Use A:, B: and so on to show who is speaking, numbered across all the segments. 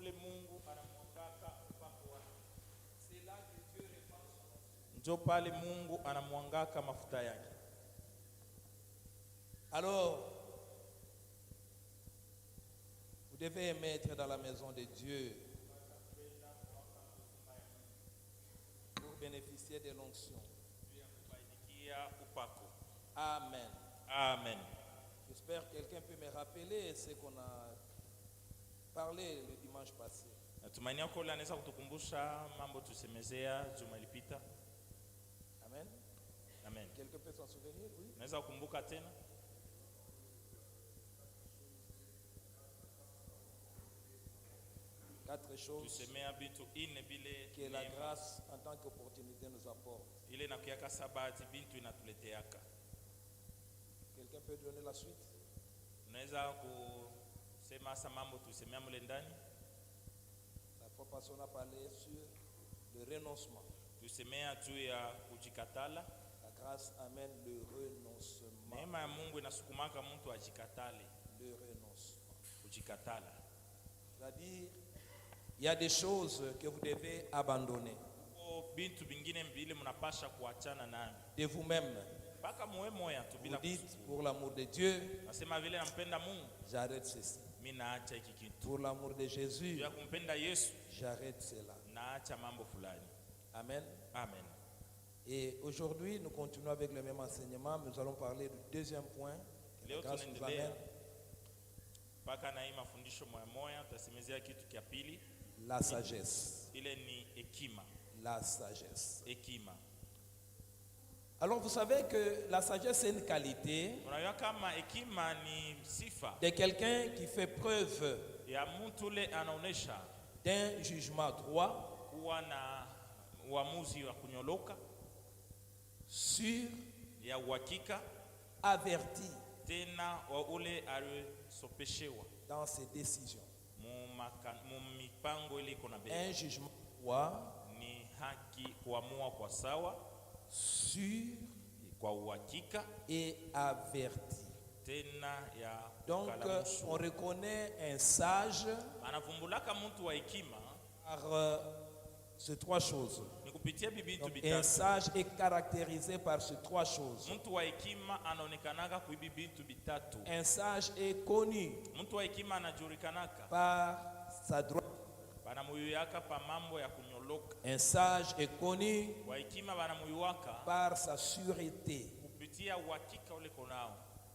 A: ule Mungu anamwangaka upako wake. C'est là que Dieu répand son onction. Njo pale Mungu anamwangaka mafuta yake.
B: Alors, vous devez mettre dans la maison de Dieu pour bénéficier de l'onction. Amen.
A: Amen.
B: J'espère que quelqu'un peut me rappeler ce qu'on a parlé le dimanche passé.
A: Natumaini kwamba anaweza kutukumbusha mambo tusemezea juma ilipita.
B: Amen.
A: Amen.
B: Quelqu'un peut s'en souvenir? Oui.
A: Naweza kukumbuka tena?
B: Quatre choses
A: Tusemea bitu ine bile
B: que la grâce en tant qu'opportunité nous apporte.
A: ile na kuyaka sabati bintu inatuleteaka.
B: Quelqu'un peut donner la suite?
A: Unaweza kusema sa mambo tusemea mule ndani?
B: La fois passée, on a parlé sur le renoncement.
A: Tusemea juu ya kujikatala.
B: La grâce amène le renoncement.
A: Neema ya Mungu inasukumaka mtu ajikatale.
B: Le renoncement.
A: Kujikatala.
B: C'est-à-dire, il y a des choses que vous devez abandonner
A: Bintu bingine mbili mnapasha kuachana nayo.
B: de vous-même.
A: Baka muwe moya tu bila
B: Vous dites,
A: kusudi.
B: pour l'amour de Dieu,
A: Nasema vile nampenda Mungu,
B: j'arrête ceci.
A: mimi naacha hiki kitu.
B: Pour l'amour de Jésus,
A: Ya kumpenda Yesu,
B: j'arrête cela.
A: naacha mambo fulani.
B: Amen.
A: Amen.
B: Et aujourd'hui, nous continuons avec le même enseignement. Nous allons parler du deuxième point que la
A: Leo
B: grâce nous
A: tunaendelea
B: amène,
A: mpaka na hii mafundisho moya moya tutasemezea kitu kia pili.
B: la sagesse.
A: Ile ni hekima.
B: La sagesse.
A: Hekima.
B: Alors, vous savez que la sagesse, c'est une qualité
A: Unajua kama hekima ni sifa
B: de quelqu'un qui fait preuve
A: ya mtu ule anaonesha
B: d'un jugement droit,
A: kuwa na uamuzi wa kunyoloka,
B: sûr,
A: ya uhakika,
B: averti
A: tena wa ule alisopeshewa
B: dans ses décisions.
A: mu mipango ile iko na bei.
B: Un jugement droit,
A: Ni haki kuamua kwa sawa,
B: sûr
A: kwa uhakika,
B: et averti.
A: tena ya
B: Donc,
A: kalamusu.
B: on reconnaît un sage
A: Anavumbulaka mtu wa hekima
B: par ces trois choses.
A: ni kupitia bibitu
B: Donc, un
A: bitatu.
B: sage est caractérisé par ces trois choses.
A: Mtu wa hekima anaonekanaka kuibi bitu bitatu.
B: Un sage est connu
A: Mtu wa hekima anajulikanaka
B: par sa droite.
A: banamuyuyaka pa mambo ya kunyoloka.
B: Un sage est connu
A: Wa hekima banamuyuwaka
B: par sa sûreté.
A: kupitia uhakika ule konao.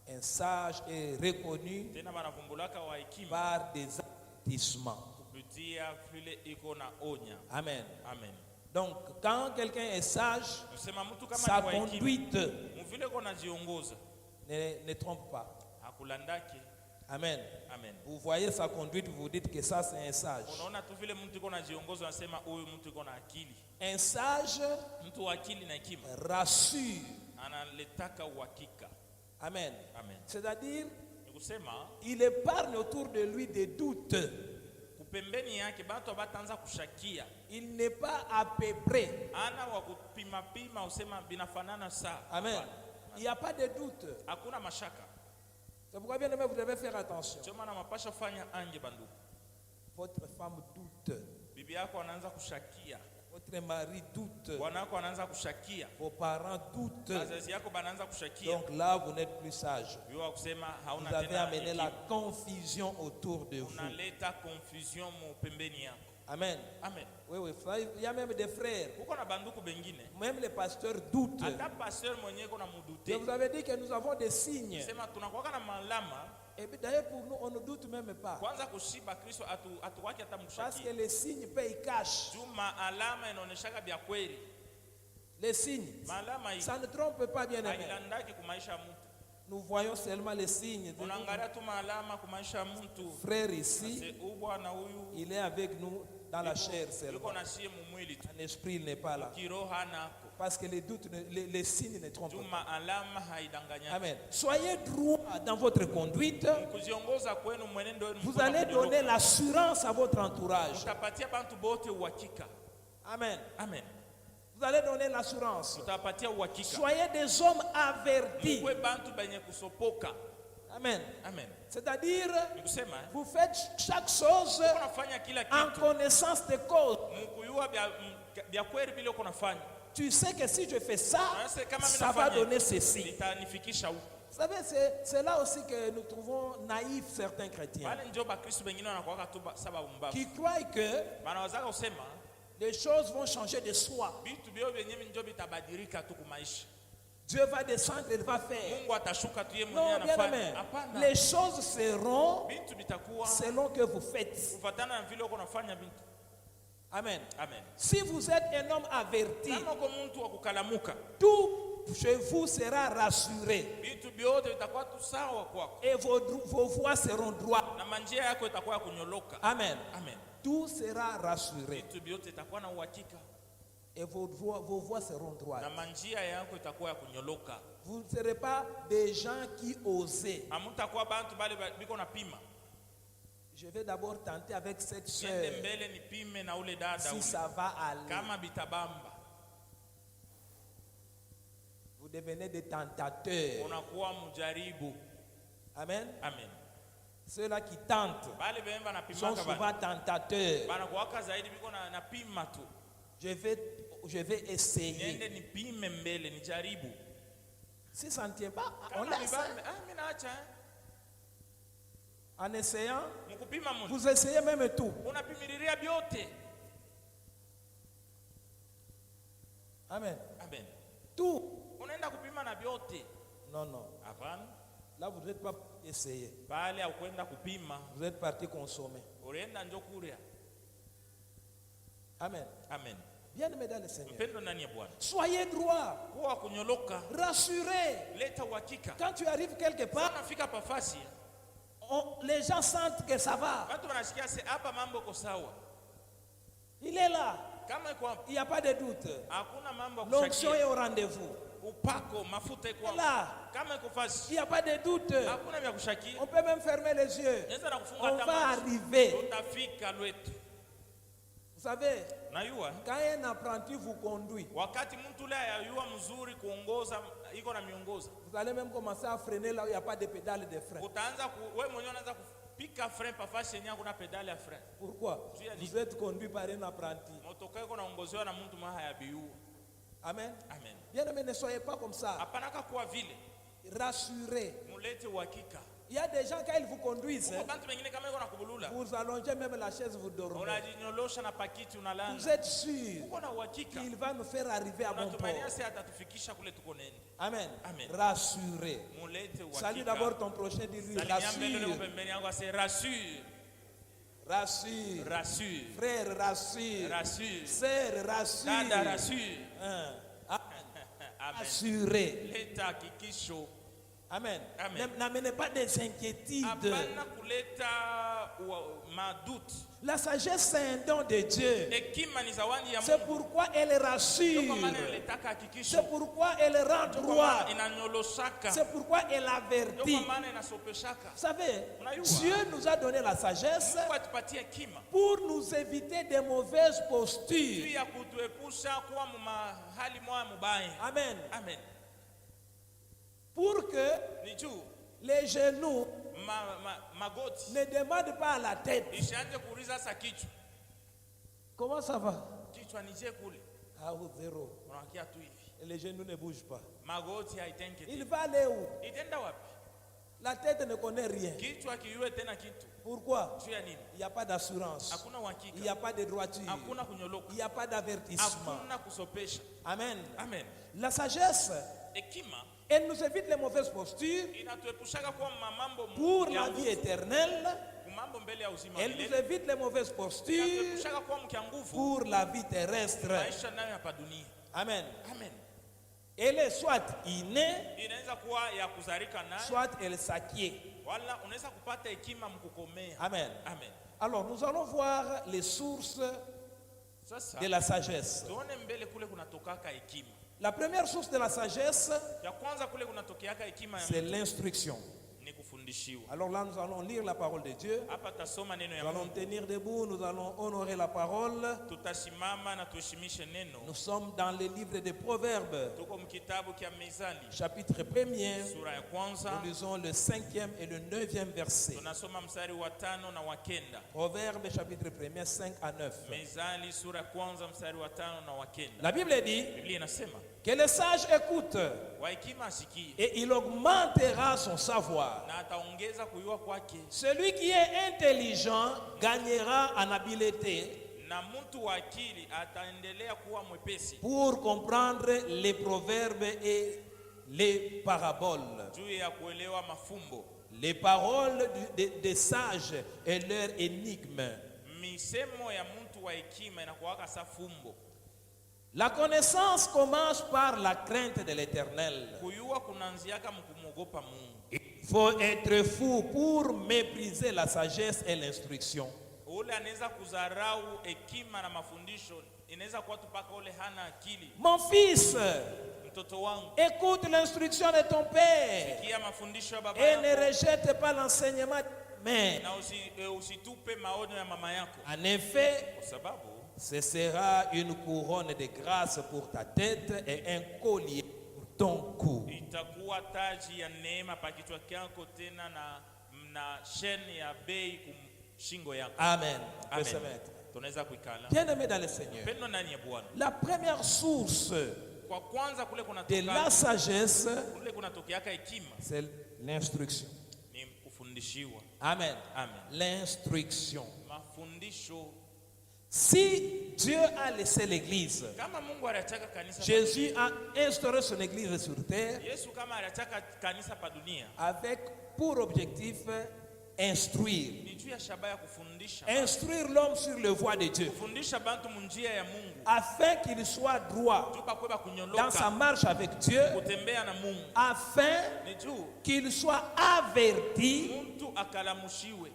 B: Un sage est reconnu
A: Tena banavumbulaka wa hekima
B: par des avertissements.
A: kupitia vile iko na onya.
B: Amen.
A: Amen.
B: Donc, quand quelqu'un est sage,
A: Msema mtu kama
B: sa
A: ni wa hekima,
B: conduite
A: mvile kona jiongoza
B: ne trompe pas.
A: hakulandaki.
B: Amen.
A: Amen.
B: Vous voyez sa conduite, vous dites que ça c'est un sage.
A: Unaona tu vile mtu iko na jiongoza, unasema huyu mtu iko na akili.
B: Un sage
A: Mtu wa akili na hekima
B: rassure.
A: analetaka uhakika.
B: Amen.
A: Amen.
B: C'est-à-dire,
A: Ni kusema
B: il épargne autour de lui des doutes.
A: kupembeni yake batu abatanza kushakia,
B: Il n'est pas à peu près.
A: ana wa kupima pima usema binafanana saa.
B: Amen.
A: Hapana.
B: Il n'y a pas de doute.
A: Hakuna mashaka.
B: C'est pourquoi, bien aimé, vous devez faire attention.
A: Sio maana mapasha fanya anje banduku.
B: Votre femme doute.
A: Bibi yako anaanza kushakia,
B: Votre mari doute.
A: bwana wako anaanza kushakia,
B: Vos parents doutent.
A: wazazi yako banaanza kushakia.
B: Donc là, vous n'êtes plus sage.
A: Yua kusema
B: Vous
A: hauna
B: avez
A: tena
B: amené la
A: hekima.
B: confusion autour de vous.
A: Unaleta confusion mu pembeni yako.
B: Amen.
A: Amen.
B: Oui, oui, frère. Il y a même des frères.
A: Uko na banduku bengine,
B: Même les pasteurs doutent.
A: hata pasteur mwenyewe kuna
B: Je
A: mudute.
B: vous avais dit que nous avons des signes.
A: Sema tunakuwa na malama.
B: Et puis d'ailleurs, pour nous, on ne doute même pas.
A: Kwanza kushiba Kristo atuwaki hata
B: Parce que
A: mshakia.
B: les signes payent cash.
A: Juma alama inaoneshaka bya kweli.
B: Les signes.
A: Malama hii
B: Ça ne trompe pas, bien aimé.
A: hailandaki kumaisha mtu.
B: Nous voyons seulement les signes.
A: Unaangalia tu malama kumaisha mtu.
B: Frère ici,
A: Se ubwa na huyu
B: il est avec nous dans la chair
A: yuko
B: seulement.
A: na shie mumwili tu.
B: En esprit, il n'est pas là.
A: Kiroho hanako.
B: Parce que les doutes, les signes ne trompent pas.
A: Juma alama haidanganya.
B: Amen. Soyez droit dans votre conduite.
A: Kuziongoza kwenu mwenendo wenu.
B: Vous allez donner l'assurance à votre entourage.
A: Utapatia bantu bote uhakika.
B: Amen.
A: Amen.
B: Vous allez donner l'assurance.
A: Utapatia uhakika.
B: Soyez des hommes avertis.
A: Mkwe bantu benye kusopoka.
B: Amen.
A: Amen.
B: C'est-à-dire,
A: Ni kusema
B: vous faites chaque chose
A: unafanya kila
B: en
A: kitu
B: connaissance de cause.
A: mkuyua vya kweli vile uko nafanya.
B: Tu sais que si je fais ça,
A: Sasa kama mimi
B: ça va
A: nafanya
B: donner ceci.
A: litanifikisha huko.
B: Vous savez, c'est là aussi que nous trouvons naïfs certains chrétiens
A: Bale ndio bakristo wengine wanakuwa tu sababu mbavu.
B: qui croient que
A: Banaweza kusema
B: les choses vont changer de soi.
A: vitu vyo vyenyewe ndio vitabadilika tu kumaisha.
B: Dieu va descendre, il va faire.
A: Mungu atashuka tu yeye mwenyewe
B: Non, bien
A: anafanya.
B: aimé.
A: Hapana.
B: Les choses seront
A: Vitu vitakuwa
B: selon que vous faites.
A: kufuatana na vile uko nafanya vitu.
B: Amen.
A: Amen.
B: Si vous êtes un homme averti,
A: Kama uko mtu wa kukalamuka,
B: tout chez vous sera rassuré
A: vitu vyote vitakuwa tu sawa kwako
B: et vos voies seront droites.
A: na manjia yako itakuwa ya kunyoloka.
B: Amen.
A: Amen.
B: Tout sera rassuré
A: Vitu vyote itakuwa na uhakika
B: et vos voies seront droites.
A: na manjia yako itakuwa ya kunyoloka.
B: Vous ne serez pas des gens qui osent.
A: Hamtakuwa bantu bale biko na pima.
B: Je vais d'abord tenter avec cette
A: Niende
B: sœur
A: mbele nipime na ule dada
B: si
A: ule.
B: ça va aller.
A: Kama bitabamba,
B: Vous devenez des tentateurs.
A: unakuwa mjaribu.
B: Amen.
A: Amen.
B: Ceux-là qui tentent
A: Bale bemba
B: sont
A: napimaka
B: souvent
A: bana.
B: tentateurs.
A: Bana kuwaka zaidi biko na pima tu.
B: Je vais essayer.
A: Niende nipime mbele nijaribu.
B: Si ça ne tient pas, on
A: Kama
B: laisse.
A: nibambe, mimi naacha.
B: En essayant,
A: Mkupima mtu.
B: vous essayez même tout.
A: Unapimiliria vyote.
B: Amen.
A: Amen.
B: Tout.
A: Unaenda kupima na vyote.
B: Non, non.
A: Hapana.
B: Là, vous n'êtes pas essayé.
A: Bale au kwenda kupima,
B: Vous êtes parti consommer.
A: ulienda njo kuria.
B: Amen.
A: Amen.
B: Bien-aimés dans le Seigneur.
A: Mpendo ndani ya Bwana.
B: Soyez droit.
A: Kuwa kunyoloka,
B: Rassurez.
A: leta uhakika.
B: Quand tu arrives quelque part,
A: Unafika pafasi,
B: les gens sentent que ça va.
A: watu wanasikia se hapa mambo iko sawa.
B: Il est là.
A: Kama iko hapo,
B: Il n'y a pas de doute.
A: hakuna mambo ya
B: L'onction est
A: kushakia.
B: au rendez-vous.
A: Upako, mafuta iko
B: Il est
A: hapo.
B: là.
A: Kama iko
B: Il
A: fasi,
B: n'y a pas de doute.
A: hakuna vya kushakia.
B: On peut même fermer les yeux.
A: Naweza na kufunga
B: On
A: hata
B: va
A: macho.
B: arriver.
A: Tutafika lwetu.
B: Vous savez,
A: Najua
B: quand un apprenti vous conduit,
A: wakati mtu ule ayayua mzuri kuongoza, iko na miongoza,
B: vous allez même commencer à freiner là où il n'y a pas de pédale de frein.
A: utaanza wewe mwenyewe unaanza kupika frein pafasi yenyewe kuna pedali ya frein.
B: Pourquoi?
A: Tu as dit.
B: Vous êtes conduit par un apprenti.
A: Motoka iko naongozewa na mtu mwa hayabiu.
B: Amen.
A: Amen.
B: Bien aimé, ne soyez pas comme ça.
A: Hapana kuwa vile,
B: Rassurez.
A: mulete uhakika.
B: Il y a des gens, quand ils vous conduisent,
A: Kwa bantu wengine kama iko na kubulula,
B: vous allongez même la chaise, vous dormez.
A: unajinyolosha na pakiti
B: Vous
A: unalala.
B: êtes sûr
A: Uko na uhakika.
B: qu'il va nous faire arriver à bon port.
A: Unatumania sasa atatufikisha kule tuko nenda.
B: Amen.
A: Amen.
B: Rassurez.
A: Mulete uhakika.
B: Salue d'abord ton prochain, dis-lui
A: Salimia mbele ule
B: rassure.
A: pembeni yangu ase rassure.
B: Rassure.
A: Rassure.
B: Frère, rassure.
A: Rassure.
B: Sœur, rassure.
A: Dada rassure.
B: Hein.
A: Amen.
B: Assurez.
A: Leta hakikisho.
B: Amen.
A: Amen.
B: N'amenez pas des inquiétudes.
A: Hapana kuleta maduti.
B: La sagesse, c'est un don de Dieu.
A: Hekima ni zawadi ya
B: C'est
A: Mungu.
B: pourquoi elle rassure.
A: Ndio kwa maana inataka hakikisho.
B: C'est pourquoi elle rend
A: Ndio kwa
B: droit.
A: maana inanyoloshaka.
B: C'est pourquoi elle
A: Ndio
B: avertit.
A: kwa maana inasopeshaka.
B: Vous savez,
A: Unajua.
B: Dieu nous a donné la sagesse
A: Mungu atupatie hekima
B: pour nous éviter des mauvaises
A: juu
B: postures.
A: ya kutuepusha kuwa mahali moya mubaya.
B: Amen.
A: Amen.
B: Pour que
A: Ni juu
B: les genoux
A: magoti
B: ne demandent pas à la tête.
A: isianze kuuliza sasa kichwa.
B: Comment ça va?
A: Kichwa nije kule.
B: Ah, zéro.
A: Unawakia tu hivi.
B: Et les genoux ne bougent pas.
A: Magoti haitenke
B: Il
A: tena.
B: va aller où?
A: Itenda wapi?
B: La tête ne connaît rien.
A: Kichwa kiwe tena kitu.
B: Pourquoi?
A: Juu ya nini?
B: Il n'y a pas d'assurance.
A: Hakuna
B: Il n'y
A: uhakika.
B: a pas de droiture.
A: Hakuna kunyoloka.
B: Il n'y a pas d'avertissement.
A: Hakuna kusopesha.
B: Amen.
A: Amen.
B: La sagesse,
A: Hekima
B: elle nous évite les mauvaises postures
A: inatuepushaka kuwa mambo
B: pour
A: ya
B: la vie éternelle.
A: mambo mbele ya uzima wa
B: Elle nous
A: milele.
B: évite les mauvaises postures
A: Inatuepushaka kuwa mkia nguvu
B: pour la vie terrestre.
A: maisha nayo hapa dunia.
B: Amen.
A: Amen.
B: Elle est soit innée,
A: Inaweza kuwa ya kuzarika nayo
B: soit elle s'acquiert.
A: wala unaweza kupata hekima mkukomea.
B: Amen.
A: Amen.
B: Alors, nous allons voir les sources
A: Sasa
B: de la sagesse.
A: tuone mbele kule kunatokaka hekima.
B: La première source de la sagesse,
A: Ya kwanza kule kunatokeaka hekima ya
B: c'est l'instruction.
A: ni kufundishiwa.
B: Alors là, nous allons lire la parole de Dieu.
A: Hapa tasoma neno ya
B: Nous allons
A: Mungu.
B: tenir debout, nous allons honorer la parole.
A: Tutasimama na tuheshimishe neno.
B: Nous sommes dans le livre des Proverbes,
A: Tuko mkitabu kia Mezali,
B: chapitre 1er.
A: sura ya kwanza.
B: Nous lisons le 5e et le 9e verset.
A: Tunasoma mstari wa 5 na wa 9.
B: Proverbes, chapitre 1er, 5 à 9.
A: Mezali sura ya kwanza mstari wa 5 na wa 9.
B: La Bible dit
A: Biblia inasema,
B: que le sage écoute
A: wa hekima asikie
B: et il augmentera son savoir.
A: na ataongeza kujua kwake,
B: Celui qui est intelligent gagnera en habileté
A: na mtu wa akili ataendelea kuwa mwepesi
B: pour comprendre les proverbes et les paraboles.
A: juu ya kuelewa mafumbo.
B: Les paroles des sages et leurs énigmes.
A: Misemo ya mtu wa hekima inakuwaka sa fumbo.
B: La connaissance commence par la crainte de l'Éternel.
A: Kuyua kunaanziaka mkumwogopa Mungu.
B: Il faut être fou pour mépriser la sagesse et l'instruction.
A: Ule anaweza kudharau hekima na mafundisho, inaweza kuwa tu paka ule hana akili.
B: Mon fils,
A: Mtoto wangu,
B: écoute l'instruction de ton père
A: sikia mafundisho ya baba
B: et ne
A: yako
B: rejette pas l'enseignement. Mais
A: na usitupe maonyo ya mama yako,
B: en effet,
A: kwa sababu
B: ce sera une couronne de grâce pour ta tête et un collier pour ton cou.
A: itakuwa taji ya neema pa kichwa kyako, tena na sheni ya bei kumshingo yako.
B: Amen. On peut
A: Amen.
B: se mettre.
A: Tunaweza kuikala.
B: Bien-aimé dans le Seigneur,
A: Pendo ndani ya Bwana.
B: la première source
A: Kwa kwanza kule
B: de la
A: kunatoka
B: sagesse,
A: kule kunatokeaka hekima
B: c'est l'instruction.
A: ni kufundishiwa.
B: Amen.
A: Amen.
B: L'instruction.
A: Mafundisho.
B: Si Dieu a laissé l'Église,
A: Kama Mungu anataka kanisa,
B: Jésus a instauré son Église sur terre
A: Yesu kama anataka kanisa pa dunia,
B: avec pour objectif instruire.
A: ni juu ya shabaha ya kufundisha.
B: Instruire l'homme sur le voie de Dieu,
A: Kufundisha bantu munjia ya Mungu.
B: afin qu'il soit droit
A: Juu pakweba
B: dans sa
A: kunyoloka,
B: marche avec Dieu,
A: kutembea na Mungu.
B: afin
A: Ni juu
B: qu'il soit averti.
A: mtu akalamushiwe.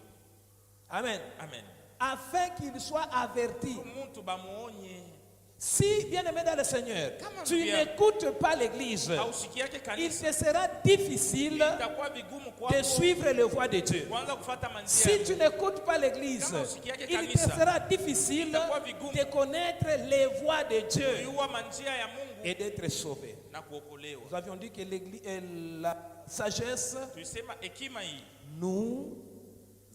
B: Amen.
A: Amen.
B: Afin qu'il soit averti.
A: Mtu bamuonye.
B: Si, bien-aimé dans le Seigneur,
A: Kama
B: tu
A: bien.
B: n'écoutes pas l'Église,
A: Hausikiake
B: il
A: kanisa,
B: te sera difficile
A: itakuwa vigumu
B: de
A: kwako
B: suivre le voie de Dieu.
A: kuanza kufuata manjia
B: Si
A: ya
B: tu
A: Mungu.
B: n'écoutes pas l'Église,
A: Kama usikiake
B: il te
A: kanisa,
B: sera difficile
A: itakuwa vigumu
B: de connaître les voies de Dieu
A: kujua manjia ya Mungu
B: et d'être sauvé.
A: na kuokolewa.
B: Nous avions dit que la sagesse
A: Tulisema hekima hii
B: nous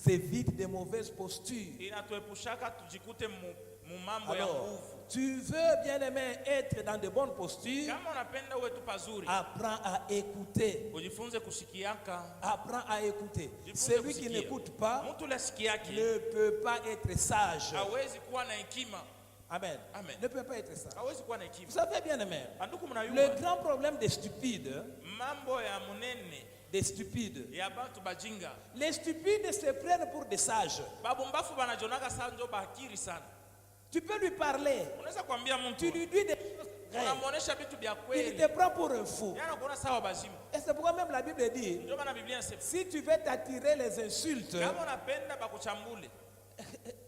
B: évite des mauvaises postures.
A: inatuepushaka tujikute mu mambo ya
B: Alors,
A: nguvu.
B: tu veux, bien-aimé, être dans de bonnes postures,
A: Kama unapenda uwe tu pazuri,
B: apprends à écouter.
A: ujifunze kusikiaka.
B: Apprends à écouter.
A: Jifunze
B: Celui qui
A: kusikia.
B: n'écoute pas
A: Mtu ule asikiake
B: ne peut pas être sage.
A: hawezi kuwa na hekima.
B: Amen.
A: Amen.
B: Ne peut pas être sage.
A: Hawezi kuwa na
B: Vous
A: hekima.
B: savez, bien-aimé,
A: Anduku
B: le
A: mnayua
B: grand problème des stupides,
A: mambo ya munene
B: ya
A: bantu bajinga,
B: les stupides se prennent pour des sages.
A: babumbafu banajonaka sana njo bakiri sana.
B: Tu peux lui parler,
A: Unaweza kuambia
B: tu
A: mtu,
B: lui dis des choses vraies.
A: unamuonesha vitu vya
B: Il
A: kweli,
B: te prend pour un fou.
A: yana kuona sawa bazimu.
B: Et c'est pourquoi même la Bible dit,
A: Ndio maana Biblia inasema
B: si tu veux t'attirer les insultes,
A: kama unapenda bakuchambule,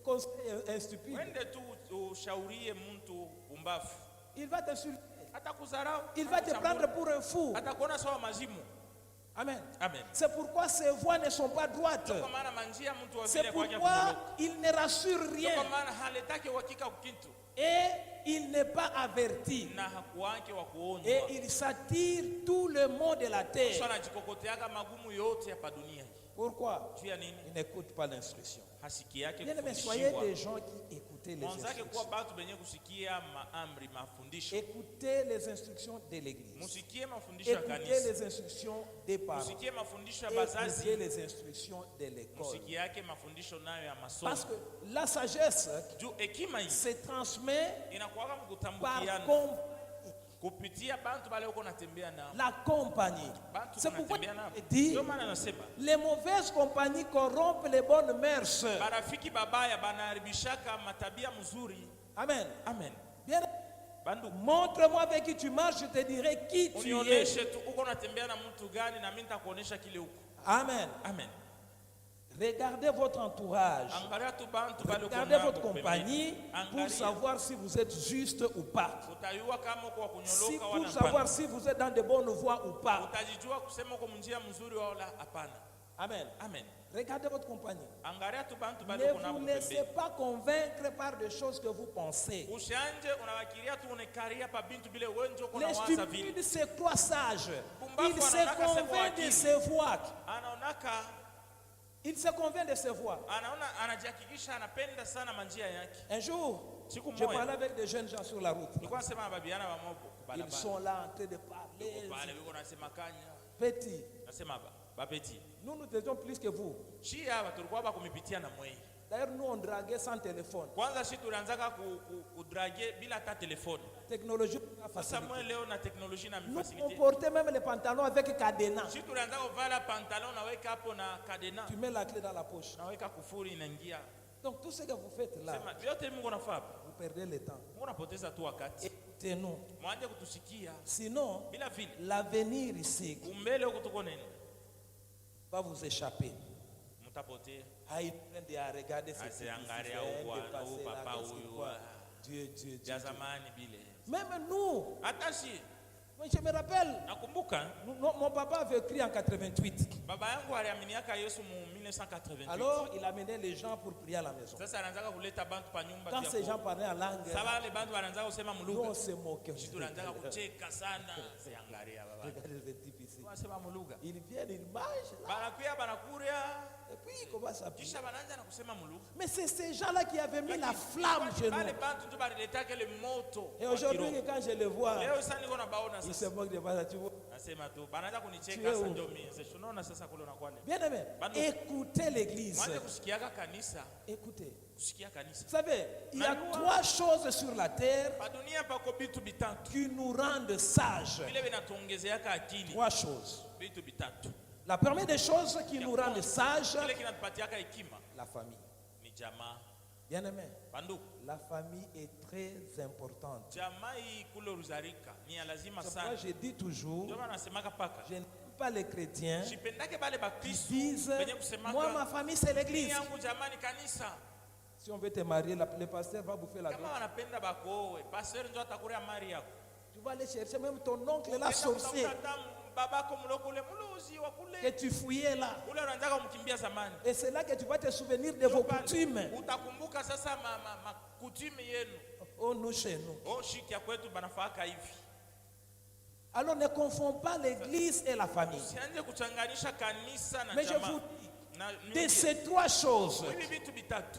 B: conseille un stupide,
A: wende tu ushaurie mtu umbafu,
B: il va t'insulter.
A: atakudharau,
B: Il va te prendre pour un fou.
A: atakuona sawa mazimu.
B: Amen.
A: Amen.
B: C'est pourquoi ces voies ne sont pas droites.
A: Kwa maana manjia mtu wa
B: C'est
A: vile kwake
B: pourquoi
A: kunyoloka.
B: il ne rassure
A: Kwa
B: rien
A: maana haletaki uhakika kitu
B: et il n'est pas averti.
A: na hakuwake wa
B: Et
A: kuonywa.
B: il s'attire tout le monde de la terre.
A: Kisha anajikokoteaga magumu yote hapa dunia.
B: Pourquoi?
A: Juu ya nini?
B: Il n'écoute pas l'instruction.
A: Hasiki yake
B: Bien aimé, soyez
A: kufundishiwa.
B: des gens qui écoutez les
A: Mwanzake kuwa
B: instructions.
A: batu benye kusikia maamri mafundisho.
B: Écoutez les instructions de l'église.
A: Musikie mafundisho ya
B: Écoutez
A: kanisa.
B: les instructions des parents.
A: Musikie mafundisho ya
B: Écoutez
A: bazazi.
B: les instructions de l'école.
A: Musikie yake mafundisho nayo ya masomo.
B: Parce que la sagesse
A: Juu hekima hii
B: se transmet
A: inakuwaga
B: par
A: mkutambukiana kupitia bantu bale uko natembea nao.
B: la compagnie.
A: Bantu
B: C'est pourquoi
A: unatembea nao.
B: il dit,
A: Ndio maana nasema
B: les mauvaises compagnies corrompent les bonnes mœurs.
A: barafiki babaya banaharibishaka matabia mzuri.
B: Amen.
A: Amen.
B: Bien,
A: Bandu,
B: montre-moi avec qui tu marches, je te dirai qui tu es.
A: unioneshe tu uko natembea na mtu gani na mimi nitakuonesha kile uko.
B: Amen.
A: Amen.
B: Regardez votre entourage.
A: Angalia tu bantu bale uko
B: Regardez
A: nao
B: votre
A: pembeni.
B: compagnie pour
A: Angalia.
B: savoir si vous êtes juste ou pas.
A: Utayua kama uko wa
B: Si
A: kunyoloka
B: pour
A: wala
B: savoir
A: hapana.
B: si vous êtes dans de bonnes voies ou pas.
A: Utajijua kusema uko njia mzuri wala hapana.
B: Amen.
A: Amen.
B: Regardez votre compagnie.
A: Angalia tu bantu bado
B: Ne
A: kuna
B: vous laissez
A: kupembeni.
B: pas convaincre par des choses que vous pensez.
A: Usianje unawakilia tu unekaria pa bintu bile wenjo kuna
B: Les
A: waza vile.
B: stupides se croient sages.
A: Pumbavu
B: Ils se
A: anaonaka sema
B: convainquent de
A: wakili.
B: ses voix.
A: Anaonaka
B: Ils se convainquent de ses voix.
A: anaona anajihakikisha anapenda sana manjia yake.
B: Un jour,
A: Siku
B: je
A: moja
B: parlais avec des jeunes gens sur la route.
A: nilikuwa nasema na babiana wa mopo
B: Ils
A: kubalabala.
B: sont là en train de parler.
A: Pale biko nasema kanya.
B: Petit,
A: Nasema bapeti.
B: nous nous étions plus que vous.
A: Shi hapa tulikuwa hapa kumipitia na mwei.
B: D'ailleurs, nous on draguait sans téléphone.
A: Kwanza shi tulianzaka kudrage bila hata telefoni.
B: Technologie a
A: Sasa
B: facilité.
A: mwe leo na teknolojia na
B: Nous on
A: facilité.
B: portait même les pantalons avec cadenas.
A: Shi tulianza kuvala pantalon naweka hapo na kadena.
B: Tu mets la clé dans la poche.
A: Naweka kufuri inaingia.
B: Donc tout ce que vous faites là,
A: Sema vyote Mungu anafaa hapa.
B: vous perdez le temps.
A: Mungu anapoteza tu wakati.
B: Écoutez-nous.
A: Mwanje kutusikia
B: Sinon,
A: bila vile.
B: l'avenir ici
A: Umbele huko tuko nini?
B: va vous échapper.
A: Mtapotea.
B: Ah, il prend à regarder ce
A: Asiangalia huyu papa huyu.
B: Dieu, Dieu, Dieu.
A: Ja zamani bile.
B: Même nous,
A: Hata shi
B: moi, je me rappelle,
A: nakumbuka
B: mon papa avait écrit en 88.
A: baba yangu aliaminiaka Yesu mu 1988.
B: Alors, il amenait les gens pour prier à la maison.
A: Sasa anaanza kuleta bantu pa nyumba
B: Quand
A: pia
B: ces gens
A: kwa.
B: parlaient en langue,
A: Sasa wale bantu wanaanza kusema
B: nous,
A: mlugha.
B: on se moquait.
A: Sisi tunaanza kucheka sana. Siangalia baba.
B: Regardez les types ici.
A: Wanasema mlugha.
B: Ils viennent, ils mangent, là,
A: Banakuya banakuria
B: et puis ils commencent à prier.
A: kisha banaanza na kusema mlugha.
B: Mais c'est ces gens-là qui avaient mis la flamme chez nous.
A: Bale bantu tu baliletaka ile moto.
B: Et
A: wa
B: aujourd'hui,
A: kiroho.
B: quand je les vois,
A: Leo sasa niko na baona
B: ils se
A: sasa.
B: moquent de moi. Tu vois.
A: Nasema tu banaanza
B: Tu
A: kunicheka
B: es
A: sasa
B: où?
A: ndio mimi. Sasa unaona sasa kule unakuwa nini?
B: Bien aimé,
A: Bando.
B: écoutez l'église.
A: Mwanze kusikiaka kanisa,
B: Écoutez.
A: kusikia kanisa.
B: Vous savez, il y a
A: Nalua.
B: trois choses sur la terre
A: Pa dunia pako bitu bitatu.
B: qui nous rendent sages.
A: Vile vinatuongezeaka akili.
B: Trois choses.
A: Vitu bitatu.
B: La première des choses qui nous rendent sages,
A: Kile kinatupatiaka hekima
B: la famille.
A: ni jamaa.
B: Bien aimé,
A: Banduku.
B: la famille est très importante.
A: Jamaa hii kule Ruzarika ni ya lazima
B: C'est pourquoi
A: sana.
B: je dis toujours,
A: Ndio maana nasemaka paka.
B: je n'aime pas les chrétiens
A: Sipendake bale
B: qui
A: bakristo
B: disent,
A: benye
B: moi ma
A: kusemaka
B: famille c'est
A: mimi
B: l'église.
A: yangu jamaa ni kanisa.
B: Si on veut te marier, le pasteur va bouffer la
A: Kama
B: dot.
A: wanapenda bakowe, pastor ndio atakuria mari yako.
B: Tu vas aller chercher même ton oncle là, sorcier,
A: Babako mlokole muluzi wa kule.
B: que tu fouillais là.
A: Ule unaanza kumkimbia zamani.
B: Et c'est là que tu vas te souvenir de vos coutumes.
A: Utakumbuka sasa kutime yenu.
B: Oh, nous chez nous.
A: Oh, shiki ya kwetu banafaka hivi.
B: Alors ne confonds pas l'église et la famille.
A: Usianze kuchanganisha kanisa na
B: Mais je
A: jamaa.
B: vous dis,
A: Na
B: de ces trois choses,
A: hivi vitu vitatu.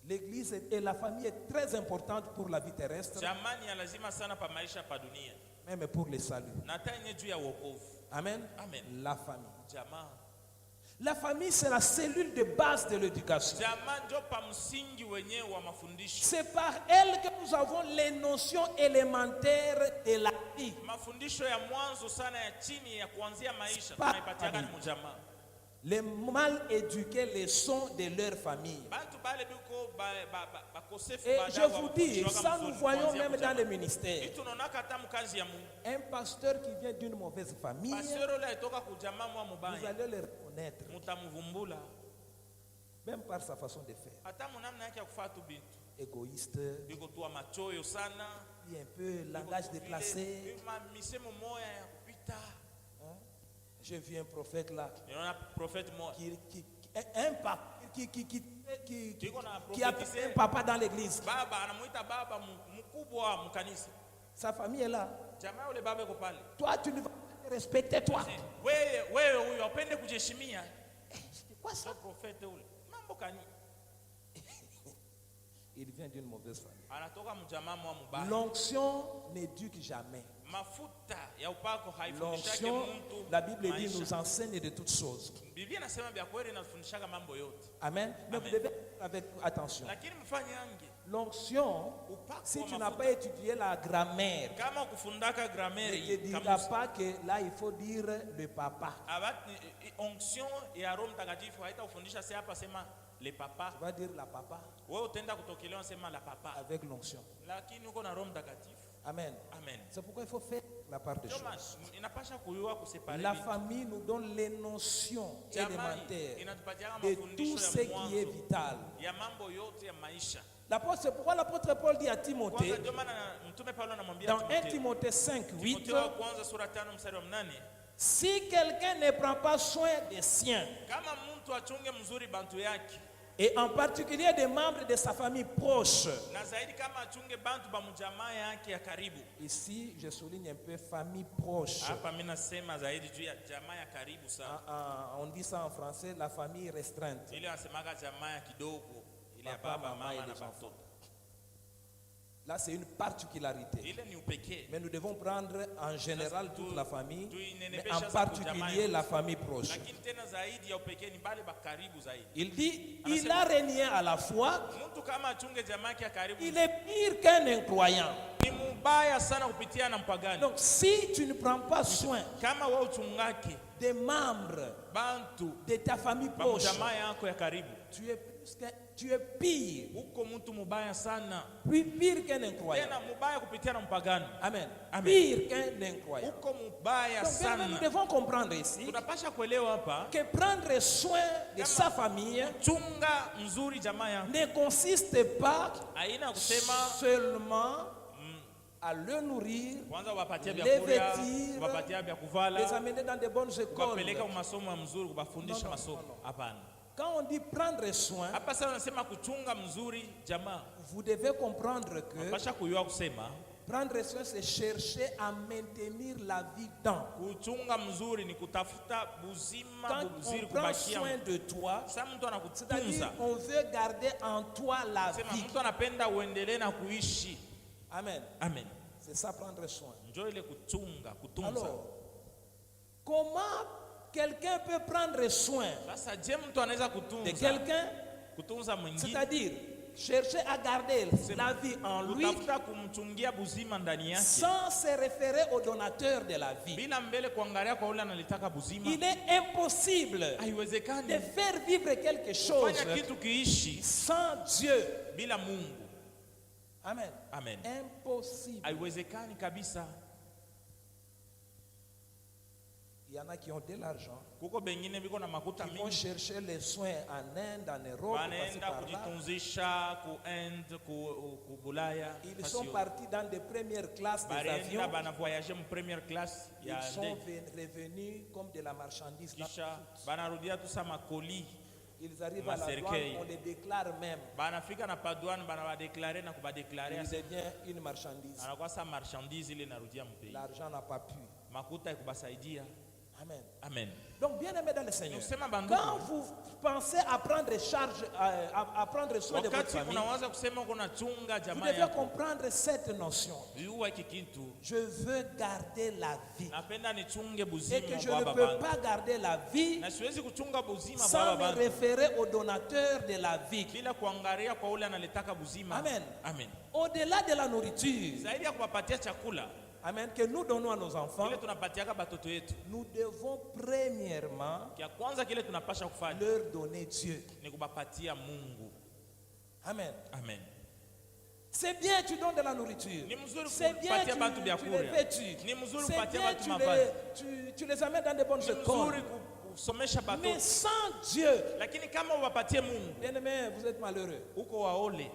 B: l'église et la famille est très importante pour la vie terrestre,
A: Jamani ya lazima sana pa maisha pa dunia.
B: même pour le salut.
A: Na hata yenye juu ya wokovu.
B: Amen.
A: Amen.
B: La famille.
A: Jamaa.
B: La famille, c'est la cellule de base de l'éducation.
A: Jamaa ndio pa msingi wenyewe wa mafundisho.
B: C'est par elle que nous avons les notions élémentaires de la vie.
A: Mafundisho ya mwanzo sana ya chini ya kuanzia maisha
B: Pa-
A: tunaipatiaga ni
B: Amen.
A: mjamaa.
B: Les mal éduqués les sont de leur famille.
A: Bantu bale biko bakosefu
B: Et
A: baadaye
B: je
A: wa
B: vous dis,
A: mafundisho
B: ça
A: kama
B: nous
A: mzuri
B: voyons
A: kuanzia
B: même dans
A: kujamaa.
B: les ministères.
A: Hii tunaonaka hata mkazi ya Mungu.
B: Un pasteur qui vient d'une mauvaise famille,
A: Pastor ule aitoka kujamaa mwa
B: vous
A: mubaya.
B: allez le reconnaître,
A: Mutamuvumbula.
B: même par sa façon de faire.
A: Hata munamna yake ya kufaa tu bintu.
B: Égoïste,
A: Biko tu wa machoyo sana.
B: puis un peu langage déplacé.
A: Misemo moya ya kupita.
B: Hein? J'ai vu un prophète là,
A: Ninaona prophète moya.
B: un papa qui
A: Iko na
B: a
A: prophétisé.
B: un papa dans l'église.
A: Baba anamuita baba mkubwa wa mkanisa.
B: Sa famille est là.
A: Jamaa ule baba yuko pale.
B: Toi, tu ne vas pas te respecter, toi.
A: Wewe huyo apende kujiheshimia.
B: Quoi ça?
A: Sio prophète ule. Mambo kani?
B: Il vient d'une mauvaise famille.
A: Anatoka mjamaa mwa mubaya.
B: L'onction n'éduque jamais.
A: Mafuta ya upako haifundishake
B: L'onction,
A: mtu.
B: la Bible dit,
A: maisha.
B: nous enseigne de toutes choses.
A: Biblia inasema vya kweli inafundishaga mambo yote.
B: Amen. Mais vous
A: Amen.
B: devez faire avec attention.
A: Lakini mfanye ange.
B: L'onction,
A: Upako
B: si
A: wa
B: tu n'as
A: mafuta.
B: pas étudié la grammaire,
A: Kama kufundaka
B: ne te
A: grammaire
B: dira pas que là, il faut dire le papa.
A: onction ya Roho Mtakatifu haitakufundisha sasa hapa sema le papa.
B: Tu vas dire la papa
A: Wewe utaenda kutokelewa sema la papa.
B: avec l'onction.
A: Lakini uko na Roho Mtakatifu.
B: Amen.
A: Amen.
B: C'est pourquoi il faut faire la part des choses.
A: Thomas, inapasha kuyua kusepare
B: La
A: vitu.
B: famille nous donne les notions
A: Jamani,
B: élémentaires
A: inatupatiana
B: de
A: mafundisho
B: tout
A: ya
B: ce qui est
A: mwanzo
B: vital.
A: ya mambo yote ya maisha.
B: C'est pourquoi l'apôtre Paul dit à Timothée,
A: Kwanza ndio maana mtume Paulo anamwambia
B: dans 1
A: Timotheo.
B: Timothée 5, 8,
A: Timotheo wa kwanza sura 5 mstari wa 8.
B: Si quelqu'un ne prend pas soin des siens,
A: Kama mtu achunge mzuri bantu yake,
B: et en particulier des membres de sa famille proche,
A: na zaidi kama achunge bantu ba mjamaa yake ya karibu.
B: ici je souligne un peu famille proche.
A: Hapa mimi nasema zaidi juu ya jamaa ya karibu sana.
B: On dit ça en français, la famille restreinte.
A: Ile anasemaga jamaa ya kidogo, ile ya
B: Papa,
A: baba,
B: mama
A: mama
B: et
A: na
B: les enfants.
A: watoto.
B: Là, c'est une particularité.
A: Ile ni upekee.
B: Mais nous devons prendre en général toute la famille, mais en
A: Tuinenepesha
B: particulier la famille proche.
A: Lakini tena zaidi ya upekee ni bale ba karibu zaidi.
B: Il dit, il a régné à la fois,
A: Mtu kama achunge jamaa yake ya karibu
B: il est pire qu'un incroyant.
A: ni mubaya sana kupitia na mpagani.
B: Donc, si tu ne prends pas soin
A: Kama wewe uchungake
B: des membres
A: bantu
B: de ta famille
A: ba
B: proche,
A: jamaa yako ya karibu,
B: tu es pire,
A: uko mtu mubaya sana.
B: plus pire qu'un incroyant.
A: Tena mubaya kupitia na mpagani.
B: Amen.
A: Amen.
B: Pire qu'un incroyant.
A: Uko mubaya
B: Donc, bien, nous
A: sana.
B: devons comprendre ici
A: Tunapasha kuelewa hapa
B: que prendre soin de sa famille
A: chunga mzuri jamaa yako
B: ne consiste pas
A: haina kusema
B: seulement à le nourrir,
A: kwanza wapatia vya
B: les
A: kula,
B: vêtir,
A: wapatia vya
B: les
A: kuvala,
B: amener dans de bonnes écoles.
A: kuwapeleka masomo ya mzuri, kubafundisha
B: No, no,
A: masomo.
B: no, no.
A: Hapana.
B: Quand on dit prendre soin,
A: Hapa sasa unasema kuchunga mzuri jamaa.
B: vous devez comprendre que
A: Pasha kuyua kusema
B: prendre soin, c'est chercher à maintenir la vie dans.
A: kuchunga mzuri ni kutafuta buzima
B: Quand
A: buzuri
B: on prend
A: kubakia.
B: soin de toi,
A: Sasa mtu
B: c'est-à-dire
A: anakutunza.
B: on veut garder en toi la
A: Sema
B: vie.
A: mtu anapenda uendelee na kuishi.
B: Amen.
A: Amen.
B: C'est ça prendre soin.
A: Njoo ile kuchunga, kutunza.
B: Alors, comment quelqu'un peut prendre soin
A: Sasa je mtu anaweza
B: de
A: kutunza?
B: quelqu'un,
A: Kutunza mwingine.
B: c'est-à-dire chercher à garder la vie en lui
A: Kutafuta kumchungia buzima ndani yake.
B: sans se référer au donateur de la vie.
A: Bila mbele kuangalia kwa ule analitaka buzima.
B: Il est impossible de
A: Haiwezekani
B: faire vivre quelque chose
A: kufanya kitu kiishi
B: sans Dieu.
A: bila Mungu.
B: Amen.
A: Amen.
B: Impossible.
A: Haiwezekani kabisa.
B: Il y en a qui ont de l'argent,
A: Kuko bengine biko na makuta
B: qui vont
A: mingi.
B: chercher les soins en Inde, en Europe, par-ci,
A: Wanaenda
B: par-là.
A: kujitunzisha ku Inde, ku Bulaya.
B: Ils sont partis dans des premières classes des
A: Barienda
B: avions.
A: bana voyager mu première classe ya
B: Ils sont
A: ndege.
B: revenus comme de la marchandise.
A: Kisha banarudia tu sa makoli.
B: Ils arrivent à la douane,
A: Maserkei.
B: on les déclare même.
A: Banafika na padouane bana badeklare na kubadeklare
B: Il devient une marchandise.
A: anakuwa sa marchandise ile inarudia mpei.
B: L'argent n'a pas pu.
A: Makuta ikubasaidia.
B: Amen.
A: Amen.
B: Donc, bien aimé dans le Seigneur,
A: Kusema bandugu,
B: quand vous pensez à prendre charge, à prendre soin de votre
A: wakati
B: famille,
A: unawaza kusema kuna chunga
B: vous
A: jamaa
B: devez
A: yako,
B: comprendre cette notion.
A: jua hiki kitu,
B: Je veux garder la vie.
A: napenda nichunge
B: Et
A: buzima
B: que je
A: kwa
B: ne
A: baba
B: peux
A: bangu.
B: pas garder la vie
A: Na siwezi kuchunga buzima kwa
B: sans
A: baba
B: me
A: bangu
B: référer au donateur de la vie.
A: bila kuangalia kwa ule analitaka buzima.
B: Amen.
A: Amen.
B: Au-delà de la nourriture,
A: Zaidi ya kuwapatia chakula,
B: amen, que nous donnons à nos enfants,
A: kile tunapatiaka batoto yetu,
B: nous devons premièrement
A: kia kwanza kile tunapasha kufanya
B: leur donner Dieu.
A: ni kubapatia Mungu.
B: Amen.
A: Amen.
B: C'est bien, tu donnes de la nourriture.
A: Ni mzuri
B: C'est bien,
A: kupatia bantu vya
B: tu les
A: kuria.
B: vêtus.
A: Ni mzuri
B: C'est
A: kupatia
B: bien,
A: bantu mavazi.
B: tu les amènes dans de bonnes
A: Ni
B: écoles.
A: mzuri kusomesha
B: Mais
A: batoto.
B: sans Dieu,
A: Lakini kama uwapatie Mungu,
B: bien-aimés, vous êtes malheureux.
A: uko waole.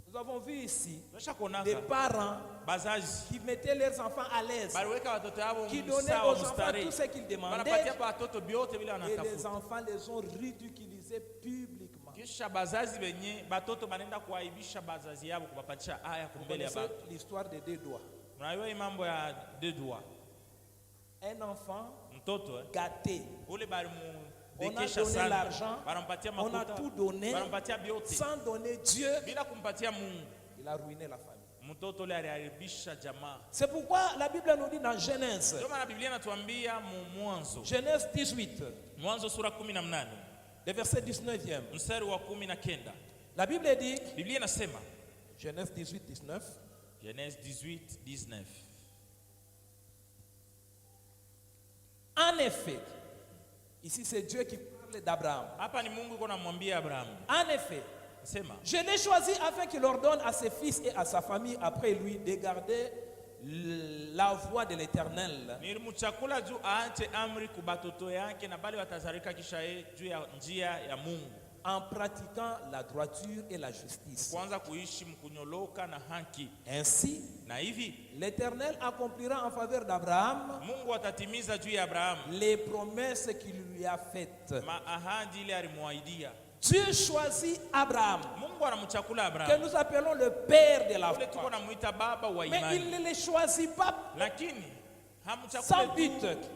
B: Nous avons vu ici
A: Tosha
B: des
A: kuonaka
B: parents
A: bazazi
B: qui mettaient leurs enfants à l'aise,
A: baliweka watoto yao
B: qui donnaient
A: sawa
B: aux enfants
A: mstari.
B: tout ce qu'ils demandaient,
A: Banapatia watoto vyote vile
B: et les
A: wanatafuta.
B: enfants les ont ridiculisés publiquement.
A: Kisha bazazi benye batoto banenda kuaibisha bazazi yao kubapatia aya
B: Vous
A: kumbele ya
B: connaissez
A: baba.
B: l'histoire des deux doigts.
A: Mnajua hii mambo ya dedua.
B: Un enfant
A: Mtoto
B: gâté.
A: ule
B: On a
A: balimudekesha
B: donné
A: sana.
B: l'argent,
A: Banampatia
B: on a
A: makuta.
B: tout donné,
A: Banampatia vyote.
B: sans donner Dieu,
A: Bila kumpatia Mungu.
B: il a ruiné la famille.
A: Mtoto ule aliharibisha jamaa.
B: C'est pourquoi la Bible nous dit dans Genèse,
A: Ndio maana Biblia inatuambia Mwanzo.
B: Genèse 18,
A: Mwanzo sura 18.
B: le verset 19e.
A: Mstari wa 19.
B: La Bible dit,
A: Biblia inasema
B: Genèse 18, 19,
A: Genèse 18, 19.
B: en effet, ici c'est Dieu qui parle d'Abraham.
A: Hapa ni Mungu yuko anamwambia Abrahamu.
B: En effet,
A: Sema,
B: je l'ai choisi afin qu'il ordonne à ses fils et à sa famille après lui de garder la voie de l'Éternel,
A: nilimchakula juu aache amri kubatoto yake na bali watazarika kisha yeye juu ya njia ya Mungu,
B: en pratiquant la droiture et la justice.
A: Kuanza kuishi mkunyoloka na haki.
B: Ainsi,
A: Na hivi
B: l'Éternel accomplira en faveur d'Abraham
A: Mungu atatimiza juu ya Abrahamu
B: les promesses qu'il lui a faites.
A: maahadi ile alimwaidia.
B: Dieu choisit Abraham,
A: Mungu anamchakula
B: que
A: Abrahamu.
B: nous appelons le père de la
A: Ule tuko
B: foi.
A: namuita baba wa
B: Mais il
A: imani.
B: ne le choisit pas
A: Lakini
B: sans
A: hamchakule
B: but.
A: tu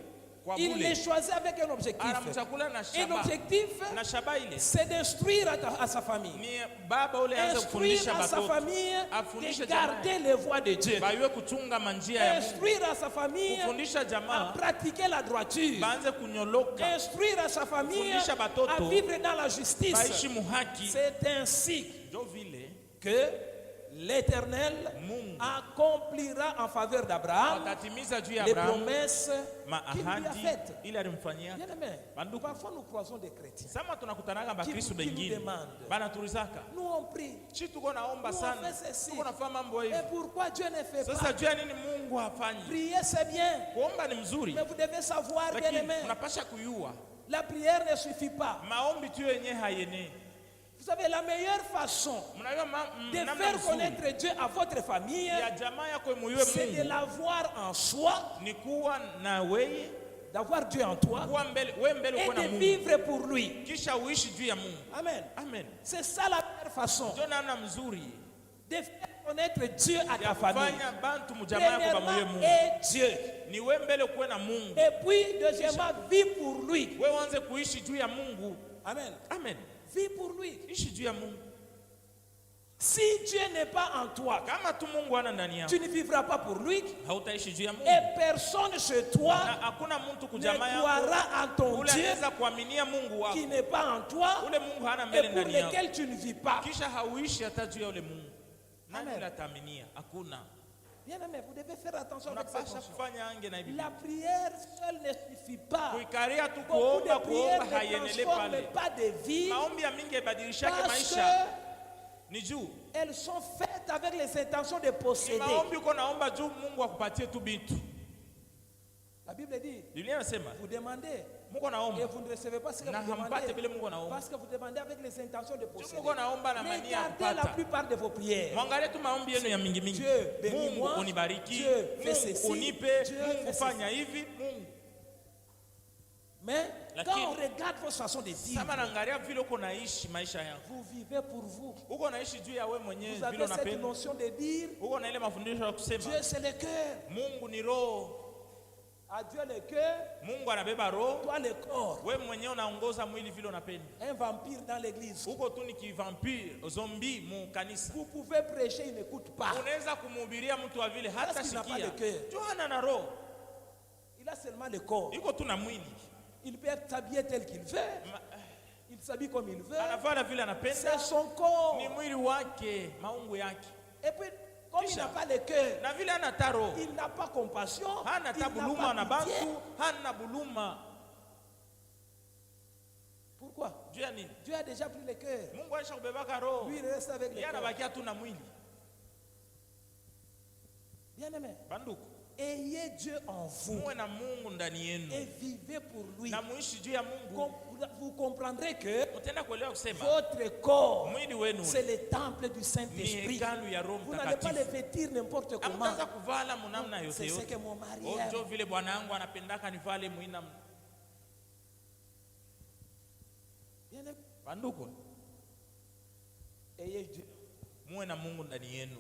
A: kwa
B: Il le
A: bule.
B: choisit avec un objectif.
A: Anamchakula na
B: Et
A: shaba.
B: l'objectif,
A: Na shaba ile
B: c'est d'instruire à sa famille.
A: ni baba ule aanze
B: Instruire
A: kufundisha
B: à sa
A: batoto.
B: famille
A: Afundishe
B: de
A: jamaa.
B: garder les voies de Dieu.
A: Baiwe kuchunga manjia ya Mungu.
B: Instruire à sa famille
A: Kufundisha
B: à
A: jamaa
B: pratiquer la droiture.
A: baanze kunyoloka.
B: Instruire à sa famille
A: Fundisha batoto.
B: à vivre dans la justice.
A: Baishi muhaki.
B: C'est ainsi
A: Ndio vile
B: que l'Éternel
A: Mungu
B: accomplira en faveur d'Abraham
A: atatimiza juu ya
B: les
A: Abrahamu
B: promesses qu'il lui a
A: maahadi
B: faites.
A: ile alimfanyia.
B: Bien aimé,
A: Banduku.
B: parfois nous croisons des chrétiens.
A: Sama tunakutanaga bakristo
B: Qui nous
A: bengine
B: demande.
A: banaturizaka
B: Nous on prie.
A: chi tuko naomba
B: Nous on
A: sana,
B: fait ceci.
A: tuko nafanya mambo hivi.
B: Et pourquoi Dieu ne fait
A: Sasa
B: pas?
A: juu ya nini Mungu hafanyi?
B: Prier c'est bien.
A: Kuomba ni mzuri,
B: Mais vous devez savoir, bien
A: lakini
B: aimé,
A: unapasha kuyua
B: la prière ne suffit pas.
A: maombi tu yenyewe hayenei.
B: Vous savez, la meilleure façon
A: Mnajua
B: de
A: namna
B: faire
A: nzuri
B: connaître Dieu à votre famille,
A: ya jamaa yako imuyue
B: c'est de
A: Mungu
B: l'avoir en soi,
A: ni kuwa na weye,
B: d'avoir Dieu en toi
A: kuwa mbele, we mbele
B: et
A: uko na
B: de
A: Mungu,
B: vivre pour lui.
A: kisha uishi juu ya Mungu.
B: Amen.
A: Amen.
B: C'est ça la meilleure façon
A: Ndio namna mzuri
B: de faire connaître Dieu à
A: ya
B: ta famille.
A: kufanya bantu mjamaa yako bamuye
B: Premièrement,
A: Mungu.
B: et Dieu.
A: Ni we mbele kuwe na Mungu,
B: Et puis, deuxièmement, vis pour lui.
A: we uanze kuishi juu ya Mungu.
B: Amen.
A: Amen.
B: Vis pour lui.
A: Ishi juu ya Mungu.
B: Si Dieu n'est pas en toi,
A: Kama tu Mungu ana ndani yako,
B: tu ne vivras pas pour lui.
A: hautaishi juu ya Mungu.
B: Et personne chez toi
A: Na hakuna mtu
B: ne
A: kujamaa yako
B: croira en ton
A: ule
B: Dieu
A: anaweza kuaminia Mungu wako,
B: qui n'est pas en toi
A: ule Mungu hana
B: et
A: mbele
B: pour
A: ndani yako,
B: lequel tu ne vis pas.
A: kisha hauishi hata juu ya ule Mungu. Nani
B: Amen.
A: ule ataaminia? Hakuna.
B: Bien aimé, vous devez faire attention avec cette
A: Unapasha
B: notion.
A: kufanya ange na hivi.
B: La prière seule ne suffit pas.
A: Kuikaria tu
B: Beaucoup
A: kuomba
B: de prières
A: kuomba
B: ne
A: haiendelee
B: transforment
A: pale.
B: pas de vie
A: Maombi ya mingi ibadilishake
B: parce
A: maisha
B: que
A: ni juu.
B: elles sont faites avec les intentions de
A: Ni
B: posséder.
A: maombi uko naomba juu Mungu akupatie tu bitu.
B: La Bible dit,
A: Biblia inasema
B: vous demandez
A: Mungu
B: et
A: naomba
B: vous ne recevez pas ce que
A: na
B: vous
A: hampate
B: demandez.
A: vile Mungu naomba.
B: Parce que vous demandez avec les intentions de posséder.
A: Mungu naomba na mania ya
B: Regardez la
A: kupata.
B: plupart de vos prières.
A: Mwangalie tu maombi yenu ya mingi mingi.
B: Dieu,
A: Mungu
B: bénis-moi.
A: unibariki,
B: Dieu, fais
A: Mungu
B: ceci.
A: unipe,
B: Dieu,
A: Mungu
B: fais
A: fanya hivi, Mungu.
B: Mais
A: Lakini-
B: quand on regarde votre façon de vivre,
A: Sama naangalia vile uko naishi maisha yako.
B: vous vivez pour vous.
A: Uko naishi juu ya wewe mwenyewe
B: Vous
A: vile
B: avez cette
A: unapenda.
B: notion de dire,
A: Uko na ile mafundisho ya kusema
B: Dieu c'est le cœur.
A: Mungu ni roho.
B: À Dieu le cœur,
A: Mungu anabeba roho.
B: toi le corps.
A: Wewe mwenyewe unaongoza mwili vile unapenda.
B: Un vampire dans l'église.
A: Uko tu ni kivampire, zombie mu kanisa.
B: Vous pouvez prêcher, il n'écoute pas.
A: Unaweza kumhubiria mtu wa vile hata
B: Parce qu'il n'a pas
A: sikia.
B: de cœur.
A: Joana na roho.
B: Il a seulement le corps.
A: Iko tu na mwili.
B: Il peut s'habiller tel qu'il veut. Il s'habille comme il veut.
A: Anavala vile
B: C'est
A: anapenda.
B: son corps.
A: Ni mwili wake, maungu yake.
B: Et puis, comme il
A: Kisha.
B: n'a pas le cœur,
A: Na vile ana taro.
B: il n'a pas compassion.
A: Hana
B: Il n'a
A: tabuluma na
B: pas pitié.
A: bantu, hana buluma.
B: Pourquoi?
A: Juu ya nini?
B: Dieu a déjà pris le cœur.
A: Mungu aisha kubebaka roho.
B: Lui, il reste avec le
A: Yeye
B: cœur.
A: anabakia tu na mwili.
B: Bien aimé,
A: Banduku,
B: ayez Dieu en vous
A: muwe na Mungu ndani yenu.
B: et vivez pour lui.
A: Na muishi juu ya Mungu.
B: Vous comprendrez que
A: Mtenda kuelewa kusema
B: votre corps,
A: mwili wenu
B: c'est le temple du
A: ni
B: Saint-Esprit.
A: hekalu ya Roho
B: Vous n'allez pas le
A: Mtakatifu.
B: vêtir n'importe comment.
A: Hamtaanza kuvala munamna yote
B: C'est ce
A: yote.
B: que mon mari
A: Oh,
B: aime.
A: njo vile bwana wangu anapendaka nivale muina.
B: Bien aimé,
A: Banduku,
B: ayez Dieu.
A: muwe na Mungu ndani yenu.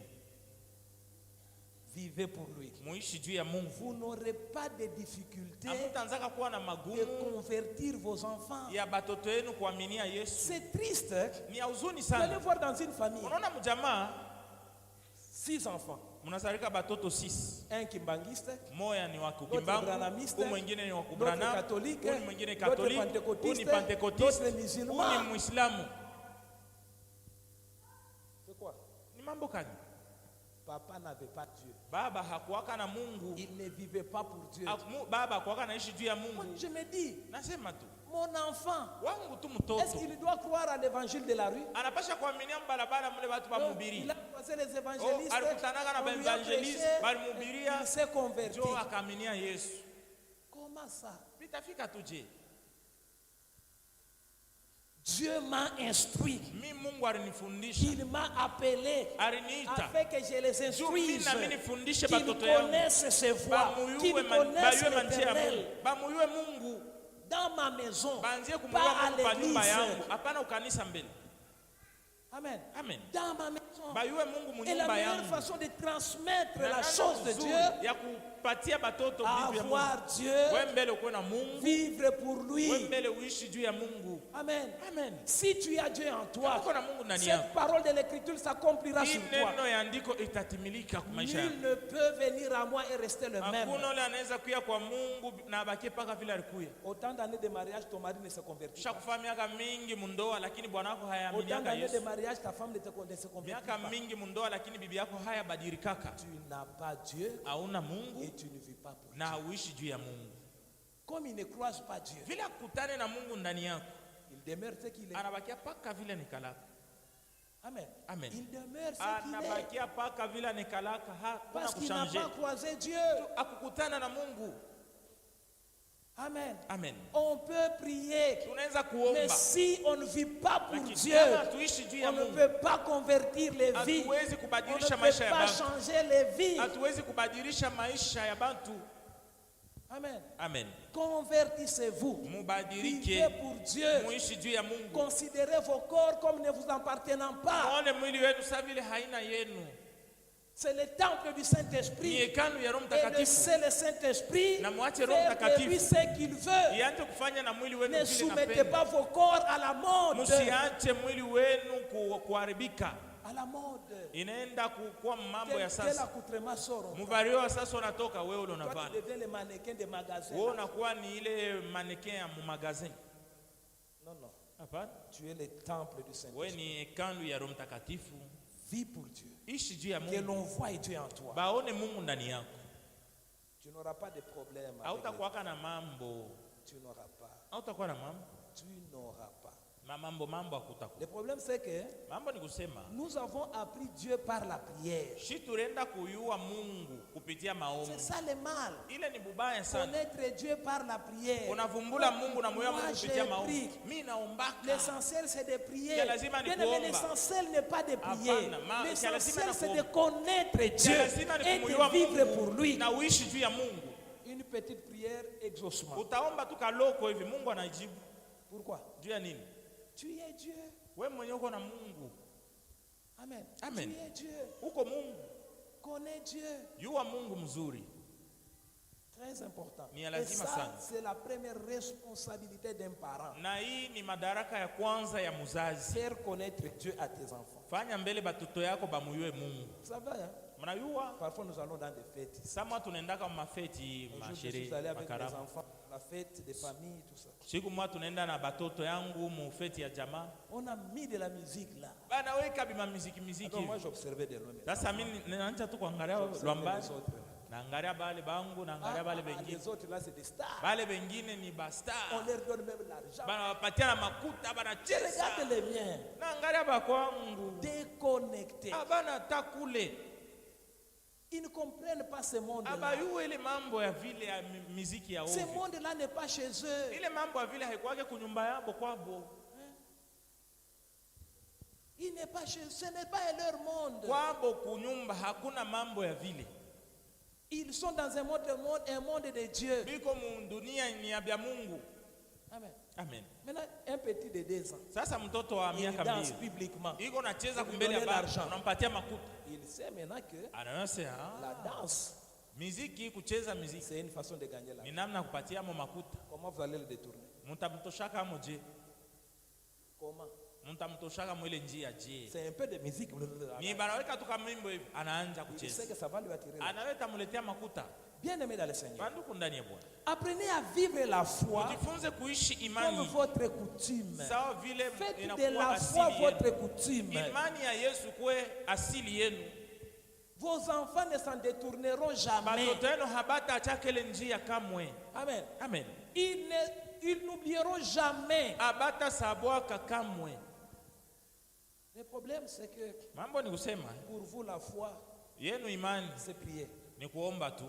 B: Vivez pour lui.
A: Muishi juu ya Mungu.
B: Vous n'aurez pas de difficulté
A: Hamtaanzaka kuwa na
B: de
A: magumu
B: convertir vos enfants.
A: ya batoto yenu kuaminia Yesu.
B: C'est triste.
A: Ni ya huzuni
B: Vous allez
A: sana.
B: voir dans une famille,
A: Unaona mjamaa
B: 6 enfants.
A: mnasarika batoto 6.
B: Un kimbangiste,
A: Moya ni wa
B: l'autre
A: Kibambu,
B: branamiste,
A: huyu mwingine ni wa
B: l'autre
A: Kubranam,
B: catholique,
A: huyu mwingine
B: l'autre
A: Katoliki, huyu ni
B: pentecôtiste,
A: Pentekotiste,
B: l'autre
A: huyu
B: musulman.
A: ni Muislamu.
B: C'est quoi?
A: Ni mambo gani?
B: Papa n'avait pas Dieu.
A: Baba hakuwaka na Mungu.
B: Il ne vivait pas pour Dieu.
A: Baba hakuwaka naishi juu ya
B: Moi,
A: Mungu.
B: je me dis,
A: Nasema tu
B: mon enfant,
A: wangu tu
B: est-ce
A: mtoto
B: qu'il doit croire à l'évangile de la rue?
A: anapasha kuaminia mbalabala mule watu
B: Il
A: bamhubiri.
B: a croisé les
A: Oh,
B: évangélistes.
A: alikutanaga na
B: On lui a
A: baevangeliste
B: prêché,
A: balimhubiria,
B: il s'est converti.
A: njo akaaminia Yesu.
B: Comment ça?
A: Vitafika tu je?
B: Dieu m'a instruit.
A: Mi Mungu alinifundisha.
B: Il m'a appelé
A: Aliniita.
B: afin que je les instruise,
A: Juu mimi nifundishe
B: qu'ils
A: batoto yangu.
B: connaissent ses voies, qu'ils
A: Bayue
B: connaissent
A: manjia ya
B: l'Éternel.
A: Mungu. Bamuyue Mungu.
B: Dans ma maison,
A: Banzie
B: pas
A: kumuyua
B: à
A: Mungu pa nyumba
B: l'église.
A: yangu. Hapana ukanisa mbele.
B: Amen.
A: Amen.
B: Dans ma maison.
A: Bayue Mungu mu
B: Et la
A: nyumba
B: meilleure
A: yangu.
B: façon de transmettre
A: Na
B: la
A: namna
B: chose de
A: nzuri
B: Dieu,
A: ya kupatia batoto
B: à
A: vitu ya Mungu.
B: avoir Dieu,
A: Wewe mbele uko na Mungu.
B: vivre pour
A: Wewe
B: lui.
A: mbele uishi juu ya Mungu.
B: Amen.
A: Amen.
B: Si tu as Dieu en toi,
A: Uko na Mungu ndani
B: cette
A: yako.
B: parole de l'écriture s'accomplira
A: Hii
B: sur toi.
A: neno ya andiko itatimilika kwa maisha yako.
B: Nul ne peut venir à moi et rester le même.
A: Hakuna yule anaweza kuja kwa Mungu na abakie paka vile alikuya.
B: Autant d'années de mariage, ton mari ne se convertit pas.
A: Shakufanya miaka mingi mundoa lakini bwana wako
B: Autant
A: hayaaminiaka
B: d'années de
A: Yesu.
B: mariage, ta femme ne se convertit
A: Miaka
B: pas.
A: mingi mundoa lakini bibi yako hayabadilika.
B: Tu n'as pas Dieu
A: Hauna
B: et
A: Mungu
B: tu ne vis pas pour
A: na
B: Dieu.
A: hauishi juu ya Mungu.
B: Comme il ne croise pas Dieu,
A: Vile akutane na Mungu ndani yako,
B: il demeure ce qu'il est.
A: anabakia paka vile nikalaka.
B: Amen.
A: Amen.
B: Il demeure ce qu'il est.
A: Anabakia paka vile nikalaka, hakuna
B: Parce qu'il n'a
A: kushanje.
B: pas croisé Dieu.
A: Akukutana na Mungu.
B: Amen.
A: Amen.
B: On peut prier,
A: Tunaweza
B: mais
A: kuomba.
B: si on ne vit pas pour
A: Lakini
B: Dieu,
A: kama tuishi juu ya
B: on ne
A: Mungu,
B: peut pas convertir les vies.
A: hatuwezi
B: On ne
A: kubadilisha
B: peut
A: maisha ya
B: pas
A: bantu.
B: changer les vies.
A: Hatuwezi kubadilisha maisha ya bantu.
B: Amen.
A: Amen.
B: Convertissez-vous. Vivez
A: Mubadilike,
B: pour Dieu.
A: muishi juu ya Mungu.
B: Considérez vos corps comme ne vous appartenant pas.
A: Muone mwili wenu sa vile haina yenu.
B: C'est le temple du
A: Ni
B: Saint-Esprit.
A: hekalu ya Roho
B: Et
A: Mtakatifu.
B: laissez le Saint-Esprit
A: Na muache Roho
B: faire de
A: Mtakatifu.
B: lui ce qu'il veut.
A: Ianze kufanya na mwili wenu
B: Ne
A: vile
B: soumettez
A: napenda.
B: pas vos corps à la mode.
A: Musiache mwili wenu kuharibika.
B: À la mode.
A: Inaenda kuwa mambo ya
B: Quel
A: sasa.
B: accoutrement sort.
A: Muvario wa sasa unatoka wewe ule
B: Toi,
A: unavana.
B: tu deviens le mannequin des magasins.
A: Wewe unakuwa ni ile mannequin ya mu magazin.
B: Non, non.
A: Hapana.
B: Tu es le temple du
A: Wewe
B: Saint-Esprit.
A: ni hekalu ya Roho Mtakatifu.
B: Vis pour Dieu.
A: Ishi juu ya
B: Que
A: Mungu.
B: l'on voie Dieu en toi.
A: Baone Mungu ndani yako.
B: Tu n'auras pas de problème. avec
A: Hautakuwa na mambo.
B: les- Tu n'auras pas.
A: Hautakuwa na mambo.
B: Tu n'auras pas.
A: Mambo hakutakuwa.
B: Le problème, c'est que
A: Mambo ni kusema
B: nous avons appris Dieu par la prière.
A: shi tunaenda kuyua Mungu kupitia maombi.
B: C'est ça le mal.
A: Ile ni bubaya sana.
B: Connaître Dieu par la prière.
A: Unavumbula Mungu na moyo
B: Moi,
A: Mungu
B: j'ai
A: kupitia maombi.
B: pris.
A: Mimi naombaka.
B: L'essentiel, c'est de prier.
A: Kia lazima ni
B: Bien aimé,
A: kuomba.
B: l'essentiel n'est pas de prier.
A: Hapana, kia lazima
B: L'essentiel,
A: ni
B: c'est
A: kuomba.
B: de connaître Dieu
A: Kia lazima ni
B: et
A: kumjua
B: de vivre
A: Mungu
B: pour lui.
A: na uishi juu ya Mungu.
B: Une petite prière exaucement.
A: Utaomba tu kaloko hivi Mungu anajibu.
B: Pourquoi?
A: Juu ya nini?
B: Tu es Dieu.
A: Wewe mwenyewe uko na Mungu.
B: Amen.
A: Amen.
B: Tu es Dieu.
A: Uko Mungu.
B: Connais Dieu.
A: Yua Mungu mzuri.
B: Très important.
A: Ni ya
B: Et
A: lazima
B: ça,
A: sana.
B: c'est la première responsabilité d'un parent.
A: Na hii ni madaraka ya kwanza ya mzazi.
B: Faire connaître Dieu à tes enfants.
A: Fanya mbele batoto yako bamuyue Mungu.
B: Ça va, hein?
A: Mnayua?
B: Parfois, nous allons dans des fêtes.
A: Sama tunaendaka mafeti,
B: Un jour, je
A: masherehe,
B: suis allé avec mes
A: makaramu.
B: enfants, la fête des familles, tout ça.
A: Siku moja tunaenda na batoto yangu mu feti ya jamaa.
B: On a mis de la musique là.
A: Bana weka bima miziki
B: Alors moi,
A: hivi.
B: j'observais des loin.
A: Sasa mimi ninaanza tu kuangalia lwambani.
B: Les autres.
A: Naangalia bale bangu, naangalia bale bengine.
B: Les autres là, c'est des stars.
A: Bale bengine ni basta.
B: On leur donne même l'argent.
A: Bana wapatia na makuta, bana cheza.
B: Regarde les miens.
A: Naangalia bakwangu.
B: Déconnectés.
A: Abana takule.
B: Ils ne comprennent pas ce monde-là.
A: Abayue ile mambo ya vile ya miziki ya
B: Ce
A: ovyo.
B: monde-là n'est pas chez eux.
A: Ile mambo ya vile haikuwake kunyumba yabo kwabo.
B: Il n'est pas chez eux. Ce n'est pas leur monde.
A: Kwabo kunyumba hakuna mambo ya vile.
B: Ils sont dans un monde de Dieu.
A: Biko mu dunia ni ya bya Mungu.
B: Amen.
A: Amen.
B: Maintenant, un petit de 2 ans,
A: Sasa mtoto wa
B: il
A: miaka
B: danse
A: mbili
B: publiquement.
A: iko nacheza
B: Pour
A: kumbele ya
B: donner
A: baba,
B: l'argent.
A: unampatia makuta.
B: Il sait maintenant que
A: Anaanza
B: la danse,
A: muziki, kucheza muziki
B: c'est une façon de gagner
A: ni
B: l'argent.
A: namna kupatia mo makuta.
B: Comment vous allez le détourner?
A: Mtamtoshaka moje,
B: Comment?
A: mtamtoshaka mwele njia je.
B: C'est un peu de musique.
A: Ni banaweka tu kama mimbo hivi, anaanza
B: Il
A: kucheza.
B: sait que ça va lui attirer.
A: Anaweta muletea makuta.
B: Bien aimé dans le Seigneur.
A: Banduku ndani ya Bwana.
B: Apprenez à vivre la foi
A: Jifunze kuishi
B: comme
A: imani
B: votre coutume.
A: sawa vile
B: Faites de
A: inakuwa
B: la foi
A: asili
B: votre
A: yenu.
B: coutume.
A: Imani ya Yesu kwe asili yenu.
B: Vos enfants ne s'en détourneront jamais.
A: Batoto yenu habata achakele njia kamwe.
B: Amen.
A: Amen.
B: Ils n'oublieront jamais.
A: Abata sabwaka kamwe.
B: Le problème, c'est que
A: Mambo ni kusema
B: pour vous, la foi,
A: yenu imani
B: c'est prier.
A: ni kuomba tu.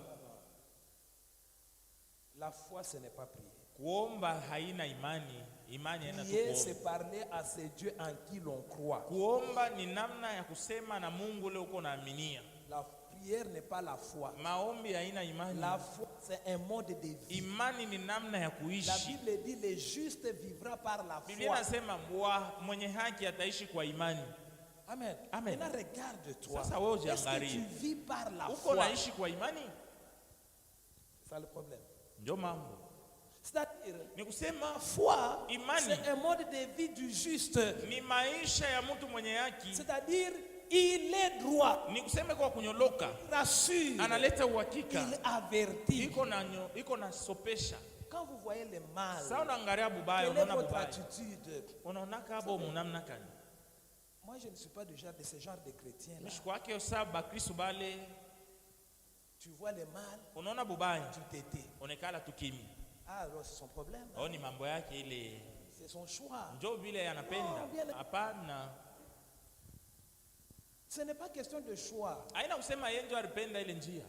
B: La foi, ce n'est pas prier.
A: Kuomba haina imani, imani haina tu
B: Prier,
A: kuomba.
B: c'est parler à ce Dieu en qui l'on croit.
A: Kuomba ni namna ya kusema na Mungu leo uko naaminia.
B: La prière n'est pas la foi.
A: Maombi haina imani.
B: La foi, c'est un mode de vie.
A: Imani ni namna ya
B: La
A: kuishi.
B: Bible dit le juste vivra par la
A: Biblia
B: foi.
A: inasema mwenye haki ataishi kwa imani.
B: Amen.
A: Amen.
B: Maintenant, regarde-toi.
A: Sasa wewe
B: Est-ce que
A: ujiangalie.
B: tu vis par la
A: Uko
B: foi?
A: naishi kwa imani?
B: C'est ça le problème.
A: Ndio mambo.
B: C'est-à-dire,
A: Ni kusema
B: foi,
A: imani
B: c'est un mode de vie du juste.
A: ni maisha ya mtu mwenye haki.
B: C'est-à-dire, il est droit,
A: Ni kusema kwa kunyoloka,
B: il rassure,
A: analeta uhakika,
B: il avertit.
A: iko na sopesha.
B: Quand vous voyez le mal,
A: Sasa unaangalia bubaya,
B: quelle est
A: unaona
B: votre
A: bubaya.
B: attitude?
A: Unaonaka hapo munamna kani?
B: Moi, je ne suis pas de ce genre de chrétien-là.
A: Mishkwake osaba Kristo bale,
B: Tu vois le mal,
A: unaona bubaya,
B: tu t'étais.
A: onekala tukimi.
B: Ah, alors c'est son problème.
A: Ni mambo yake ile.
B: C'est son choix.
A: Njoo vile anapenda. Hapana.
B: Ce n'est pas question de choix.
A: Haina kusema yeye ndio alipenda ile njia.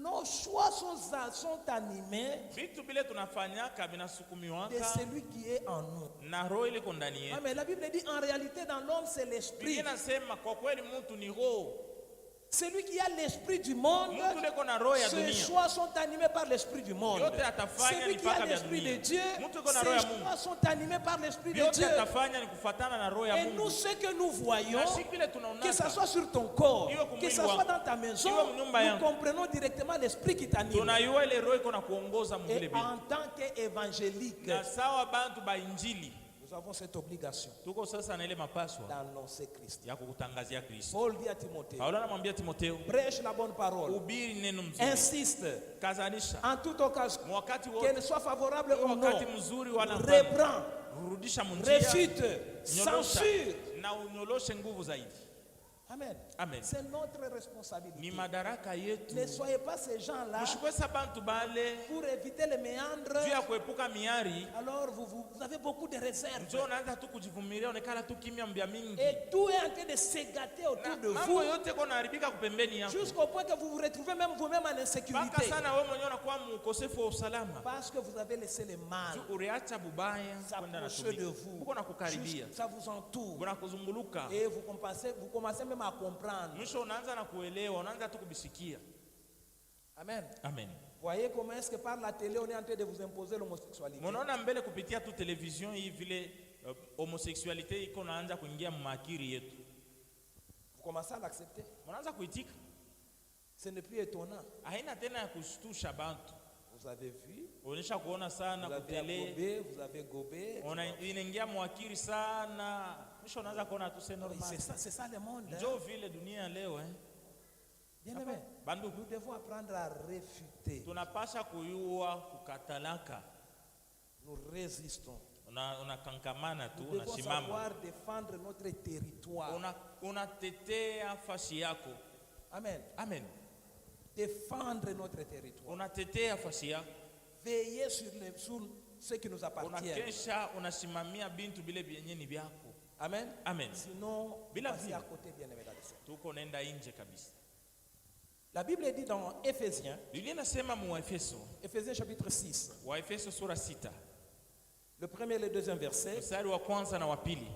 B: Nos choix sont animés
A: Vitu vile tunafanyaka
B: de
A: vinasukumiwaka
B: celui qui est en nous.
A: na roho ile ndani
B: Ah,
A: yetu.
B: mais la Bible dit en réalité dans l'homme c'est
A: Biblia
B: l'esprit.
A: inasema kwa kweli mtu ni roho.
B: Celui qui a l'esprit du monde,
A: Mtu leko na roho ya
B: ses
A: dunia.
B: choix sont animés par l'esprit du monde.
A: Yote atafanya
B: Celui
A: ni
B: qui a
A: mpaka vya
B: l'esprit de
A: dunia.
B: Dieu,
A: Mtu yuko na roho ya
B: ses
A: Mungu.
B: choix sont animés par l'esprit de
A: Yote
B: Dieu.
A: atafanya ni kufuatana na roho ya
B: Et nous,
A: Mungu.
B: ce que nous voyons,
A: Na siku ile
B: que
A: tunaonaka
B: ce soit sur ton corps,
A: Iwe kumwili
B: que ce
A: wako.
B: soit dans ta maison,
A: Iwe mnyumba
B: nous
A: yangu.
B: comprenons directement l'esprit qui t'anime.
A: tunayua ile roho iko na kuongoza mwile
B: Et
A: vile.
B: en tant qu'évangélique,
A: Na sawa bantu ba injili
B: nous avons cette obligation
A: tuko sasa na ile mapaswa
B: d'annoncer Christ.
A: ya kukutangazia Kristo.
B: Paul dit à Timothée,
A: Paulo anamwambia Timotheo,
B: prêche la bonne parole,
A: ubiri neno mzuri,
B: insiste
A: kazanisha
B: en toute occasion,
A: wakati
B: qu'elle
A: wote,
B: soit favorable ou non,
A: wakati mzuri wala mbaya,
B: reprend,
A: rudisha munjia,
B: réfute,
A: nyolosha
B: censure.
A: na unyoloshe nguvu zaidi.
B: Amen.
A: Amen.
B: C'est notre
A: Ni
B: responsabilité.
A: madaraka yetu.
B: Ne soyez pas ces gens-là
A: Mshikwesa bantu bale
B: pour éviter les méandres.
A: juu ya kuepuka miari,
B: Alors vous avez beaucoup de réserves.
A: njo unaanza tu kujivumilia, onekala tu kimya mbia mingi.
B: Et tout est en train de se gâter
A: Na
B: autour de
A: mambo
B: vous
A: yote ko naharibika kupembeni yako.
B: jusqu'au point que vous vous retrouvez même vous-même en
A: Mpaka
B: insécurité.
A: sana wewe mwenyewe unakuwa mkosefu wa usalama.
B: Parce que vous avez laissé le mal
A: Juu uliacha bubaya kwenda na
B: s'approcher de
A: tumika.
B: vous.
A: Uko na kukaribia.
B: Ça vous entoure.
A: Kuna kuzunguluka.
B: Et vous commencez même à comprendre.
A: Mwisho unaanza na kuelewa, unaanza tu kubisikia.
B: Amen.
A: Amen.
B: Voyez comment est-ce que par la télé on est en train de vous imposer l'homosexualité.
A: Munaona mbele kupitia tu television hii vile homosexualite iko naanza kuingia mmakiri yetu.
B: Vous commencez à l'accepter.
A: Munaanza kuitika.
B: Ce n'est plus étonnant.
A: Haina tena ya kushtusha bantu.
B: Vous avez vu,
A: Onesha kuona sana
B: vous avez
A: kutele.
B: gobé, vous avez gobé.
A: Inaingia mwakiri sana. Mwisho unaanza kuona tu c'est normal.
B: C'est ça le monde. Hein?
A: Njo vile dunia leo
B: Bien aimé.
A: Bandu
B: Nous devons apprendre à réfuter.
A: tunapasha kuyua kukatalaka.
B: Nous résistons.
A: Unakankamana tu,
B: Nous devons
A: unasimama.
B: savoir défendre notre territoire.
A: Unatetea fasi yako.
B: Amen.
A: Amen.
B: Défendre notre territoire.
A: Unatetea fasi yako.
B: Veiller sur ce qui nous appartient.
A: Unakesha unasimamia bintu bile vyenye ni vyako.
B: Amen.
A: Amen.
B: Sinon,
A: Bila
B: passez
A: vile.
B: à côté, bien aimé dans le Seigneur.
A: Tuko nenda nje kabisa.
B: La Bible dit dans Éphésiens,
A: Biblia inasema mu Efeso,
B: Éphésiens chapitre 6,
A: wa Efeso sura 6,
B: le premier et le deuxième verset.
A: mstari wa kwanza na wa pili.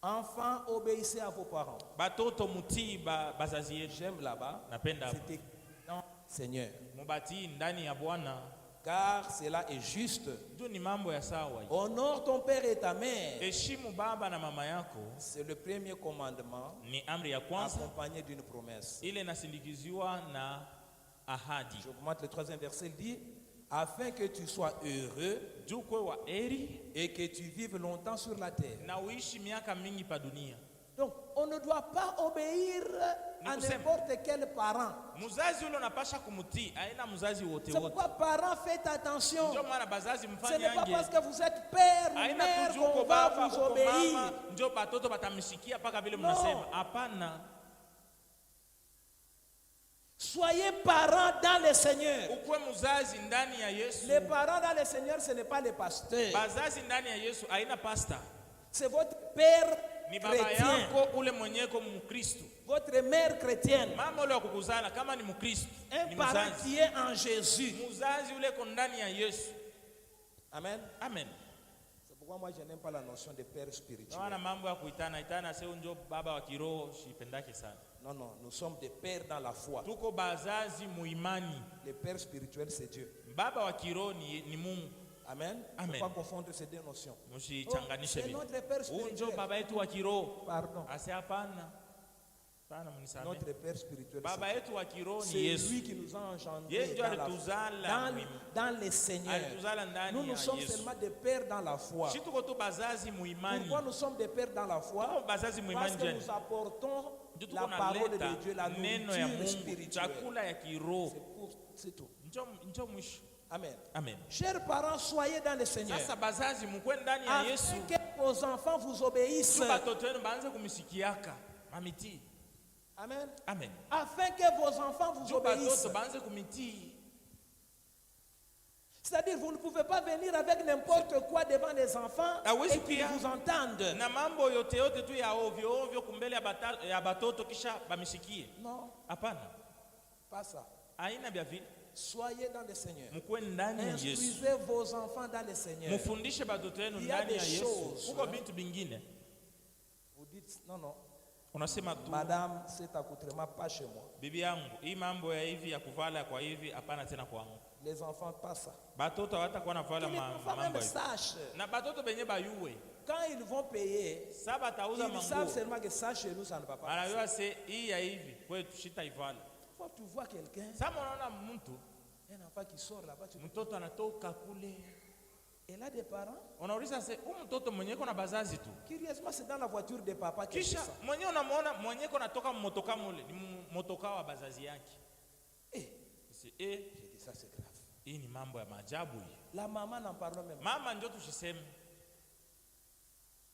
B: Enfants, obéissez à vos parents.
A: Batoto mutii bazazi yetu.
B: J'aime là-bas.
A: Napenda hapo.
B: C'était dans Seigneur.
A: Mubatii ndani ya Bwana.
B: Car cela est juste.
A: Ndio ni mambo ya sawa.
B: Honore ton père et ta mère.
A: Heshimu baba na mama yako.
B: C'est le premier commandement
A: Ni amri ya kwanza.
B: accompagné d'une promesse.
A: Ile inasindikiziwa na ahadi.
B: J'augmente le troisième verset, il dit, afin que tu sois heureux
A: Juu kwe wa eri
B: et que tu vives longtemps sur la terre.
A: na uishi miaka mingi pa dunia.
B: Donc, on ne doit pas obéir à n'importe quel parent.
A: Muzazi ule unapasha kumutii, haina muzazi wote
B: C'est
A: wote.
B: pourquoi, parents, faites attention.
A: Ndio maana bazazi
B: Ce
A: mfanye
B: n'est pas
A: ange.
B: parce que vous êtes père ou
A: Haina
B: mère
A: tu uko
B: qu'on va
A: baba
B: vous
A: uko
B: obéir.
A: mama, ndio batoto batamsikia paka vile
B: No.
A: mnasema. Hapana.
B: Soyez parents dans le Seigneur.
A: Ukwe muzazi ndani ya Yesu.
B: Les parents dans le Seigneur, ce n'est pas les pasteurs.
A: Bazazi ndani ya Yesu haina pasta.
B: C'est votre père
A: ni baba
B: chrétien,
A: yako ule mwenyeko mkristo.
B: votre mère chrétienne,
A: Mama ule wa kukuzala kama ni mkristo,
B: un
A: ni
B: parent
A: mzazi.
B: qui est en Jésus.
A: Mzazi ule ko ndani ya Yesu.
B: Amen.
A: Amen.
B: C'est pourquoi moi je n'aime pas la notion de père spirituel.
A: Naona mambo ya kuitana sio njo baba wa kiroho sipendake sana.
B: Non, non, nous sommes des pères dans la foi.
A: Tuko bazazi muimani.
B: Le père spirituel, c'est Dieu.
A: Baba wa kiroho ni Mungu.
B: Amen. Il ne
A: Amen.
B: faut pas confondre ces deux notions.
A: Msichanganishe
B: c'est
A: vitu.
B: notre père
A: Huyu njo
B: spirituel.
A: baba yetu wa kiroho.
B: Pardon.
A: Ase hapana. Hapana mnisamehe.
B: Notre père spirituel,
A: Baba yetu wa kiroho
B: c'est
A: ni Yesu.
B: lui qui nous a engendrés
A: Yeye ndio
B: dans, la
A: alituzala
B: dans,
A: muhimu.
B: dans les Seigneurs.
A: Alituzala ndani
B: Nous, nous
A: ya
B: sommes
A: Yesu.
B: seulement des pères dans la foi.
A: Shi tuko tu bazazi muimani.
B: Pourquoi nous sommes des pères dans la
A: Tuko
B: foi?
A: bazazi
B: Parce
A: muimani
B: que
A: jani.
B: nous apportons
A: Ndio tuko
B: la parole de
A: naleta
B: Dieu, la
A: neno ya
B: nourriture
A: Mungu,
B: spirituelle.
A: chakula ya kiroho.
B: C'est tout.
A: Njo mwisho.
B: Amen.
A: Amen.
B: Chers parents, soyez dans le Seigneur.
A: Sasa bazazi mkwe ndani ya Yesu.
B: Afin que vos enfants vous obéissent.
A: Tu batoto wenu baanze kumisikiaka. Mamiti.
B: Amen.
A: Amen.
B: Afin que vos enfants vous
A: Tu
B: obéissent.
A: batoto baanze kumiti.
B: C'est-à-dire, vous ne pouvez pas venir avec n'importe quoi devant les enfants
A: Ah oui,
B: et qu'ils
A: pia.
B: vous entendent.
A: Na mambo yote tu ya ovyo kumbele ya batoto kisha bamisikie.
B: Non,
A: Hapana.
B: pas ça.
A: Aina bya vile.
B: Soyez dans le Seigneur.
A: Mkwe ndani ya Yesu.
B: Instruisez vos enfants dans le Seigneur.
A: Mufundishe batoto wenu
B: Il y a
A: ndani
B: des
A: ya Yesu.
B: choses,
A: Kuko
B: hein.
A: bintu bingine.
B: Vous dites, non, non,
A: Unasema tu
B: madame, cet accoutrement, pas chez moi.
A: bibi yangu, hii mambo ya hivi ya kuvala kwa hivi hapana tena kwangu.
B: Les enfants passent ça.
A: Batoto hawatakuwa
B: Que
A: navala
B: les enfants
A: mambo
B: même
A: hivi.
B: sachent.
A: Na batoto benye bayuwe.
B: Quand ils vont payer,
A: Sasa batauza
B: ils savent
A: manguo.
B: seulement que ça chez nous, ça ne va pas.
A: Anajua se hii ya hivi kwetu shitaivala.
B: Quand tu vois quelqu'un,
A: Sasa unaona mtu
B: un enfant qui sort là-bas, tu dis,
A: mtoto anatoka kule.
B: elle a des parents.
A: Unauliza se huyu mtoto mwenye iko na bazazi tu.
B: Curieusement, c'est dans la voiture de papa qui fait
A: Kisha
B: ça.
A: mwenye unamwona mwenye iko natoka mmotoka mule ni mmotoka wa bazazi yake.
B: Eh,
A: Si
B: j'ai dit ça, c'est grave.
A: hii ni mambo ya maajabu hii.
B: La maman n'en parle même pas.
A: Mama ndio tushiseme.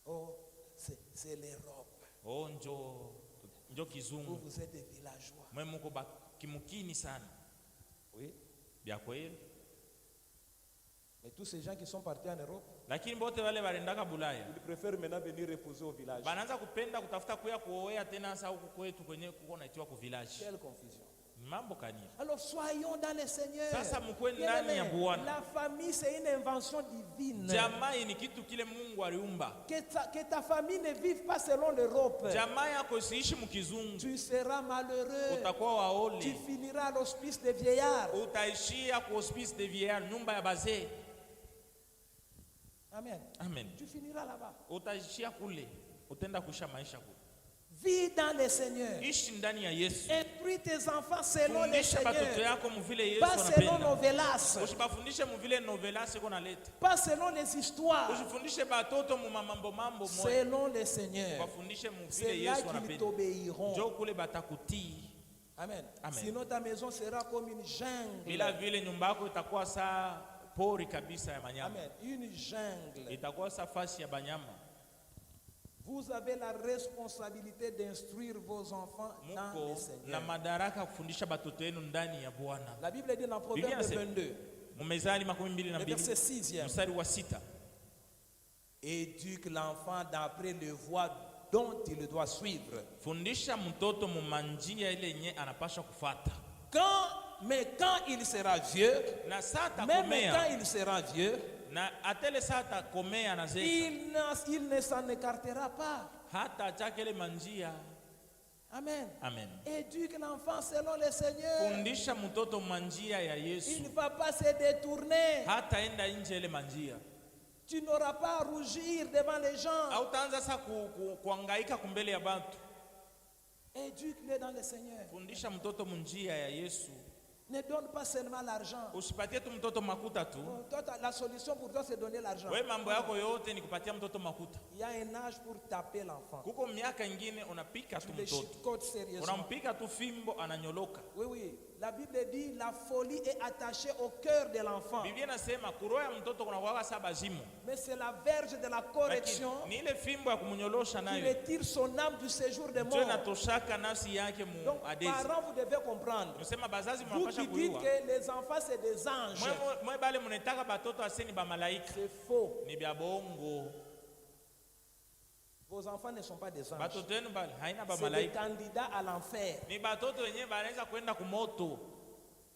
B: Oh, c'est les robes.
A: Oh njo
B: Vous,
A: kizungu.
B: vous êtes des villageois.
A: Mwe muko kimukini sana.
B: Oui.
A: Bya kweli.
B: Mais tous ces gens qui sont partis en Europe,
A: Lakini bote wale walendaka Bulaya.
B: ils préfèrent maintenant venir reposer au village.
A: Banaanza kupenda kutafuta kuya kuoea tena sasa huku kwetu kwenye kuko naitiwa ku village.
B: Quelle confusion.
A: Ni mambo kani.
B: Alors soyons dans le Seigneur.
A: Sasa mkwe ndani ya
B: Bien-aimés,
A: Bwana.
B: la famille, c'est une invention divine.
A: Jamaa ni kitu kile Mungu aliumba.
B: Que ta famille ne vive pas selon l'Europe.
A: Jamaa yako isiishi mkizungu.
B: Tu seras malheureux.
A: Utakuwa
B: Tu
A: waole.
B: finiras à l'hospice des vieillards.
A: Utaishia ku hospice de vieillard, nyumba ya bazee.
B: Amen.
A: Amen.
B: Tu finiras là-bas.
A: Utaishia kule. Utenda kuisha maisha kule.
B: Vis dans le Seigneur.
A: Ishi ndani ya Yesu.
B: Instruis tes enfants selon le
A: Fundisha batoto
B: Seigneur.
A: yako mvile Yesu
B: Pas selon
A: anapenda.
B: novelas.
A: Usibafundishe mvile novelas iko naleta.
B: Pas selon les histoires.
A: Usifundishe batoto mu mambo moya.
B: Selon le Seigneur.
A: Bafundishe mvile
B: C'est là
A: Yesu
B: qu'ils
A: anapenda.
B: t'obéiront.
A: Njoo kule batakutii.
B: Amen.
A: Amen.
B: Sinon ta maison sera comme une jungle.
A: Bila vile nyumba yako itakuwa saa pori kabisa ya banyama.
B: Amen. Une jungle.
A: Itakuwa saa fasi ya banyama.
B: Vous avez la responsabilité d'instruire vos enfants dans le
A: Muko na
B: Seigneur.
A: madaraka kufundisha batoto yenu ndani ya Bwana.
B: La Bible dit dans
A: Biblia
B: Proverbe
A: inasema,
B: 22,
A: Mumezali
B: le
A: 22
B: verset 6e.
A: mstari wa 6.
B: Éduque l'enfant d'après le voie dont il doit suivre.
A: Fundisha mtoto mumanjia ile yenye anapasha kufata.
B: Mais quand il sera vieux,
A: Na saa
B: même quand
A: takomea
B: il sera vieux,
A: na atele saa takomea na zeka
B: il ne s'en écartera pas.
A: hata achake ile manjia.
B: Amen.
A: Amen.
B: Éduque l'enfant selon le Seigneur.
A: Fundisha mtoto manjia ya
B: Il
A: Yesu.
B: ne va pas se détourner.
A: Hata enda nje ile manjia.
B: Tu n'auras pas à rougir devant les gens.
A: Hautaanza sasa kuhangaika kumbele ya bantu.
B: Éduque-le dans le Seigneur.
A: Fundisha mtoto munjia ya Yesu.
B: Ne donne pas seulement l'argent.
A: Usipatie tu mtoto makuta tu.
B: Toi, la solution pour toi, c'est donner l'argent.
A: Wewe mambo yako yote ni kupatia mtoto makuta.
B: Il y a un âge pour taper l'enfant.
A: Kuko miaka ingine unapika tu
B: Tu le
A: mtoto.
B: chicotes sérieusement.
A: Unampika tu fimbo ananyoloka.
B: Oui, oui. La Bible dit la folie est attachée au cœur de l'enfant.
A: Biblia inasema kuroho ya mtoto kuna kuwaka saa bazimu.
B: Mais c'est la verge de la correction
A: Lakini ni ile fimbo ya kumnyolosha
B: qui
A: nayo.
B: retire son âme du séjour de
A: Ndio
B: mort.
A: inatoshaka nafsi yake mu
B: Donc,
A: adezi.
B: parents, vous devez comprendre.
A: Unasema bazazi
B: Vous
A: mnapasha
B: qui dites
A: kujua.
B: que les enfants, c'est des anges.
A: Mwe bale mnataka batoto aseni ba malaika.
B: C'est faux.
A: Ni bya bongo.
B: Vos enfants ne sont pas des anges.
A: Batoto yenu haina ba
B: C'est des
A: malaika.
B: candidats à l'enfer.
A: Ni batoto wenyewe banaweza kwenda kumoto.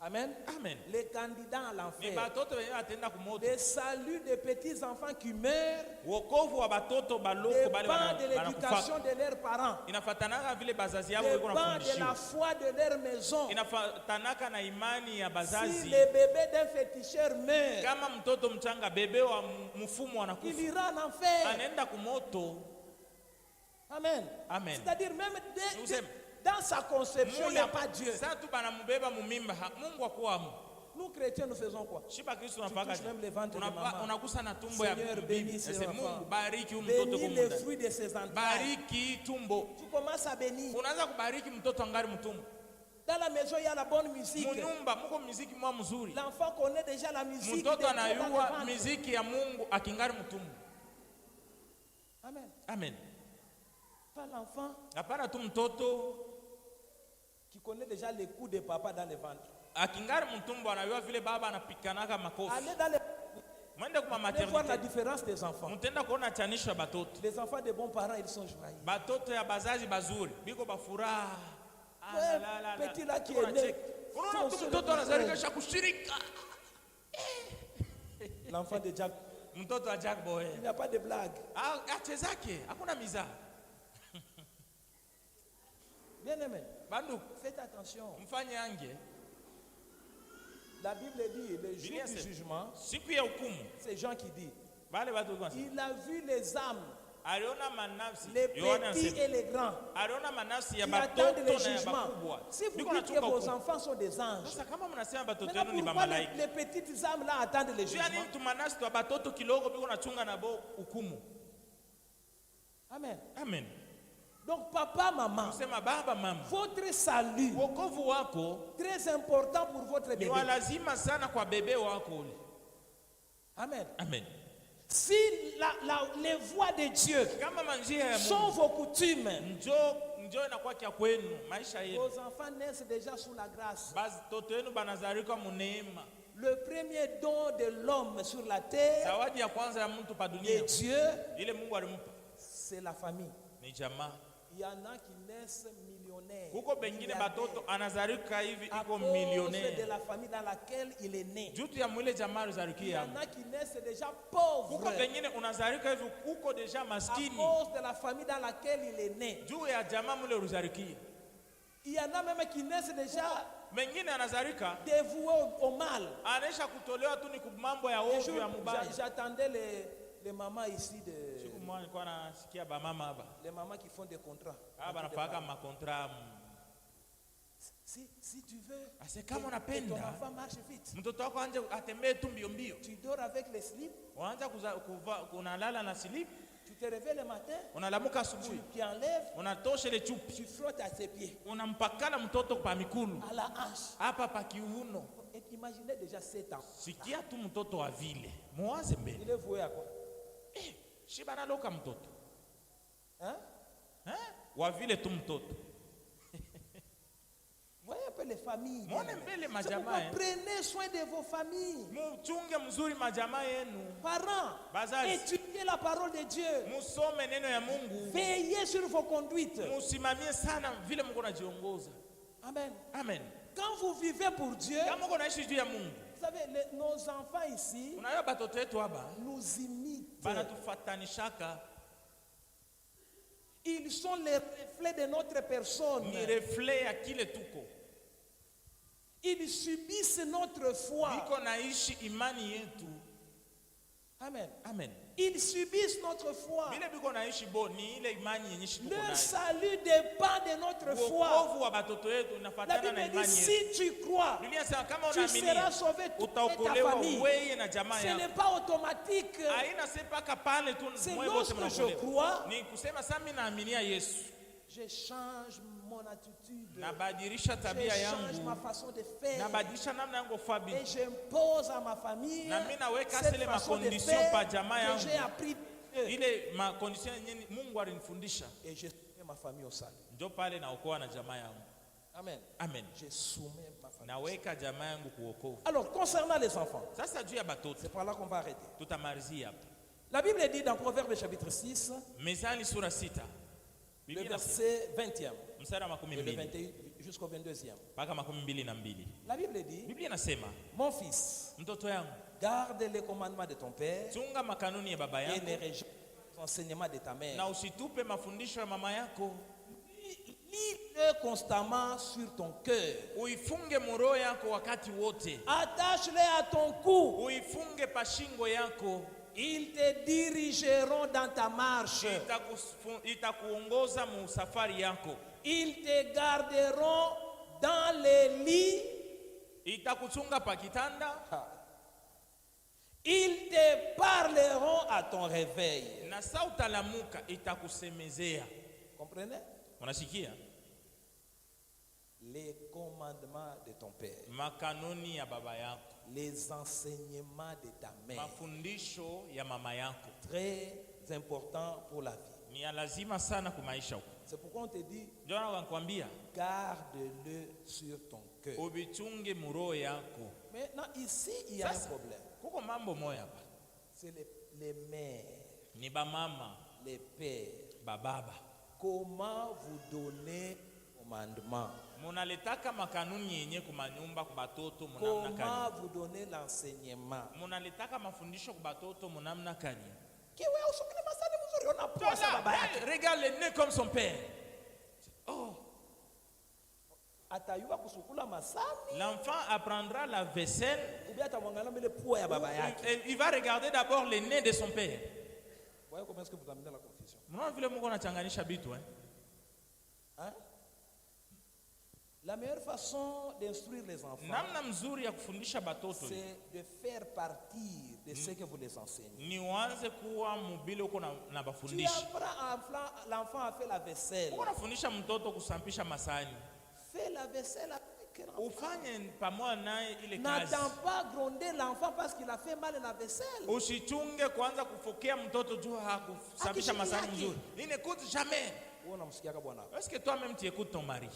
B: Amen.
A: Amen.
B: Les candidats à
A: Ni
B: l'enfer.
A: batoto wenyewe atenda kumoto.
B: Le salut des petits enfants qui meurent
A: Wokovu wa batoto baloko bale
B: dépend de
A: banakufa.
B: l'éducation de leurs parents.
A: Inafatanaka vile bazazi yao wiko
B: Dépend de la
A: nafundishiwa.
B: foi de leur maison.
A: Inafatanaka na imani ya
B: Si
A: bazazi.
B: le bébé d'un féticheur meurt,
A: Kama mtoto mchanga bebe wa mfumo
B: il
A: anakufa,
B: ira en enfer.
A: anaenda kumoto.
B: Amen.
A: Amen.
B: C'est-à-dire même
A: Nous aimons.
B: dans sa conception, il n'y a pas Dieu.
A: Sasa tu banamubeba mumimba, Mungu akuamu.
B: Nous chrétiens, nous faisons quoi?
A: Shiba Kristo
B: Tu
A: unafaka.
B: touches même les ventres de maman.
A: Unagusa na tumbo ya
B: Seigneur,
A: bibi.
B: bénis ses
A: Ese
B: enfants.
A: Mungu bariki huyu mtoto
B: Bénis les
A: kumunda.
B: fruits de ses entrailles.
A: Bariki tumbo.
B: Tu commences à bénir.
A: Unaanza kubariki mtoto angari mtumbo.
B: Dans la maison, il y a la bonne musique.
A: Munyumba muko muziki mwa mzuri.
B: L'enfant connaît déjà la musique.
A: Mtoto
B: des
A: anayua
B: dans le ventre.
A: muziki ya Mungu akingari mtumbo.
B: Amen.
A: Amen.
B: Pas l'enfant
A: Hapana tu mtoto
B: qui connaît déjà les coups de papa dans le ventre.
A: akingari mtumbo anayua vile baba anapikanaka makofi.
B: Allez dans les...
A: Mwende kwa
B: Allez voir la
A: maternité.
B: différence des enfants.
A: Mtenda kuona chanisho ya batoto.
B: Les enfants de bons parents, ils sont joyeux.
A: Batoto ya bazazi bazuri biko bafuraha.
B: Ouais, petit là qui est né.
A: Unaona tu mtoto anazalika sha kushirika.
B: L'enfant de Jack.
A: Mtoto wa Jack Boy.
B: Il n'y a pas de blague.
A: Achezake, hakuna miza.
B: Bien aimé,
A: Bandu,
B: faites attention.
A: mfanye ange.
B: La Bible dit, le jour
A: Biblia
B: du
A: sema,
B: jugement,
A: siku ya hukumu,
B: c'est Jean qui dit,
A: bale watu kwanza.
B: il a vu les âmes,
A: Aliona manafsi,
B: les
A: Yohana
B: petits
A: anasema.
B: et les grands,
A: Aliona manafsi ya
B: qui
A: batoto
B: attendent le
A: na ya
B: jugement.
A: bakubwa.
B: Si vous
A: Biko
B: dites que
A: nachunga
B: vos
A: hukumu.
B: enfants sont des anges,
A: Sasa kama mnasema batoto
B: maintenant
A: yenu ni
B: pourquoi
A: bamalaika.
B: les petites âmes là attendent le
A: Jua
B: jugement?
A: nini tumanasi twa batoto kidogo biko nachunga nabo hukumu.
B: Amen.
A: Amen.
B: Donc papa, maman,
A: Kusema baba mama.
B: votre salut,
A: Wokovu wako
B: très important pour votre
A: ni
B: bébé.
A: wa lazima sana kwa bebe wako ule.
B: Amen.
A: Amen.
B: Si les voies de Dieu
A: Kama manjia ya
B: sont
A: Mungu
B: vos coutumes,
A: njoo inakuwa kia kwenu maisha yenu.
B: vos enfants naissent déjà sous la grâce.
A: Batoto yenu banazalika muneema.
B: Le premier don de l'homme sur la terre,
A: Zawadi ya kwanza ya mtu pa
B: de
A: dunia
B: Dieu,
A: ile Mungu alimpa
B: c'est la famille.
A: ni jamaa.
B: Il y en a qui naissent millionnaires.
A: Huko bengine batoto anazalika hivi
B: à
A: iko
B: cause de
A: millionnaire.
B: la famille dans laquelle il est né.
A: Jutu ya mwile jamaa
B: Il y
A: alizalikia.
B: en a qui naissent déjà pauvres
A: Huko bengine unazalika hivi huko deja
B: à
A: maskini.
B: cause de la famille dans laquelle il est né.
A: Juu ya jamaa mule ulizalikia.
B: Il y en a même qui naissent déjà
A: Mengine anazalika
B: dévoués au mal.
A: anaisha kutolewa tu ni mambo ya
B: Un
A: ovu
B: jour,
A: ya mubaya.
B: j'attendais les mamans ici,
A: Siku moja nilikuwa nasikia ba mama hapa.
B: les mamans qui font des contrats.
A: Hapa nafaka makontra.
B: Si tu veux
A: Ase kama
B: que ton
A: unapenda
B: enfant marche vite,
A: mtoto wako anje atembee tu mbio mbio.
B: tu dors avec les slips,
A: Unaanza unalala na slip,
B: tu te réveilles le matin,
A: unalamuka
B: tu
A: asubuhi,
B: enlèves,
A: unatosha ile chupi,
B: tu frottes à ses pieds,
A: unampakala mtoto pa mikulu
B: à la hanche.
A: hapa pa kiuno.
B: Et imaginez déjà 7 ans.
A: Sikia tu mtoto wa vile, muwaze mbele.
B: Il est voué à quoi?
A: Shiba naloka mtoto
B: Hein?
A: wa vile tu mtoto.
B: Voyez un peu les familles.
A: Mwone
B: bien-aimés.
A: mbele
B: C'est
A: majamaa
B: pourquoi
A: yenu.
B: prenez soin de vos familles.
A: Muchunge mzuri majamaa yenu.
B: Parents,
A: Bazazi.
B: étudiez la parole de Dieu.
A: Musome neno ya Mungu.
B: Veillez sur vos conduites.
A: Musimamie sana vile Mungu anajiongoza.
B: Amen.
A: Amen.
B: Quand vous vivez pour Dieu,
A: Kama uko naishi juu ya Mungu,
B: vous savez, nos enfants ici
A: unajua batoto wetu hapa
B: nous imitent.
A: banatufatanishaka,
B: Ils sont les reflets de notre personne.
A: ni reflet ya kile tuko.
B: Ils subissent notre foi.
A: Biko naishi imani yetu.
B: Amen.
A: Amen.
B: Ils subissent notre foi.
A: Vile biko naishi bo ni ile imani yenye shi tuko
B: Leur
A: nayo.
B: salut dépend de notre foi.
A: Wokovu wa batoto wetu
B: La
A: unafatana na
B: Bible dit,
A: imani yetu.
B: si tu crois,
A: Biblia inasema kama
B: tu
A: unaamini
B: seras sauvé toute ta
A: utaokolewa
B: famille.
A: wewe na jamaa
B: Ce
A: yako.
B: n'est pas automatique.
A: Haina sepaka pale tu
B: C'est
A: mwe wote
B: lorsque je
A: mnaokolewa.
B: crois,
A: Ni kusema sasa mimi naaminia Yesu.
B: je change mon attitude.
A: Nabadilisha
B: Je
A: tabia
B: change ma
A: yangu.
B: façon de faire.
A: Nabadilisha namna yangu fabi.
B: Et j'impose à ma famille
A: Na mimi naweka
B: cette
A: zile
B: façon de
A: makondisio
B: faire
A: pa jamaa
B: que
A: yangu.
B: j'ai appris.
A: Ile makondisio yenye Mungu alinifundisha.
B: Et je soumets ma famille au salut.
A: Ndio pale naokoa na jamaa yangu.
B: Amen.
A: Amen.
B: Je soumets ma famille.
A: Naweka jamaa yangu kuokoa.
B: Alors, concernant les enfants,
A: Sasa juu ya batoto
B: c'est par là qu'on va arrêter.
A: tutamalizia hapa.
B: La Bible dit dans Proverbes chapitre 6,
A: Mezali sura 6.
B: le
A: Biblia inasema
B: verset 20e
A: mstari wa makumi
B: et le
A: mbili
B: 21 jusqu'au 22e.
A: mpaka makumi mbili na mbili.
B: La Bible dit,
A: Biblia inasema,
B: mon fils,
A: mtoto yangu,
B: garde les commandements de ton père
A: chunga makanuni ya baba
B: et
A: yako
B: ne rejette les enseignements de ta mère.
A: na usitupe mafundisho ya mama yako.
B: Lis-le constamment sur ton cœur.
A: Uifunge muro yako wakati wote.
B: Attache-les à ton cou.
A: Uifunge pashingo yako.
B: Ils te dirigeront dans ta marche.
A: Itakuongoza mu safari yako.
B: Ils te garderont dans les lits.
A: Itakuchunga pa kitanda.
B: Ils te parleront à ton réveil.
A: Na sa utalamuka itakusemezea.
B: Comprenez?
A: Unasikia?
B: Les commandements de ton père.
A: Makanuni ya baba yako.
B: Les enseignements de ta mère.
A: Mafundisho ya mama yako.
B: Très important pour la vie.
A: Ni lazima sana kwa maisha huko.
B: C'est pourquoi on te dit,
A: Ndio nakwambia,
B: garde-le sur ton cœur.
A: ubichunge muro yako.
B: Maintenant, ici, il y a un problème.
A: Kuko mambo moya hapa.
B: C'est les mères,
A: Ni ba mama,
B: les pères.
A: ba baba.
B: Comment vous donner commandement?
A: Munaletaka makanuni yenye kumanyumba kwa batoto munamna
B: Comment
A: kani?
B: vous donner l'enseignement?
A: Munaletaka mafundisho kwa batoto munamna kani?
B: Kiwe usukile masani mzuri unapoa sa baba yake.
A: Regarde le nez comme son père. Oh,
B: Atayua kusukula masani.
A: l'enfant apprendra la vaisselle.
B: Ou atamwangalia mbele pua ya baba yake.
A: Il va regarder d'abord le nez de son père.
B: Voyez comment est-ce que vous amenez la confusion?
A: Mnaona vile Mungu anachanganisha vitu
B: Hein? La meilleure façon d'instruire les enfants,
A: namna mzuri ya kufundisha batoto
B: c'est de faire partir de ce que vous les enseignez.
A: ni uanze kuwa mubile uko na
B: Tu
A: bafundisha.
B: apprends l'enfant à faire la vaisselle.
A: Uko nafundisha mtoto kusampisha masani.
B: Fais la vaisselle avec l'enfant.
A: Ufanye pamoja naye ile kazi.
B: N'attends pas gronder l'enfant parce qu'il a fait mal la vaisselle.
A: Usichunge kuanza kufokea mtoto juu hakusafisha masani mzuri. Il n'écoute jamais. Est-ce que toi-même tu écoutes ton mari?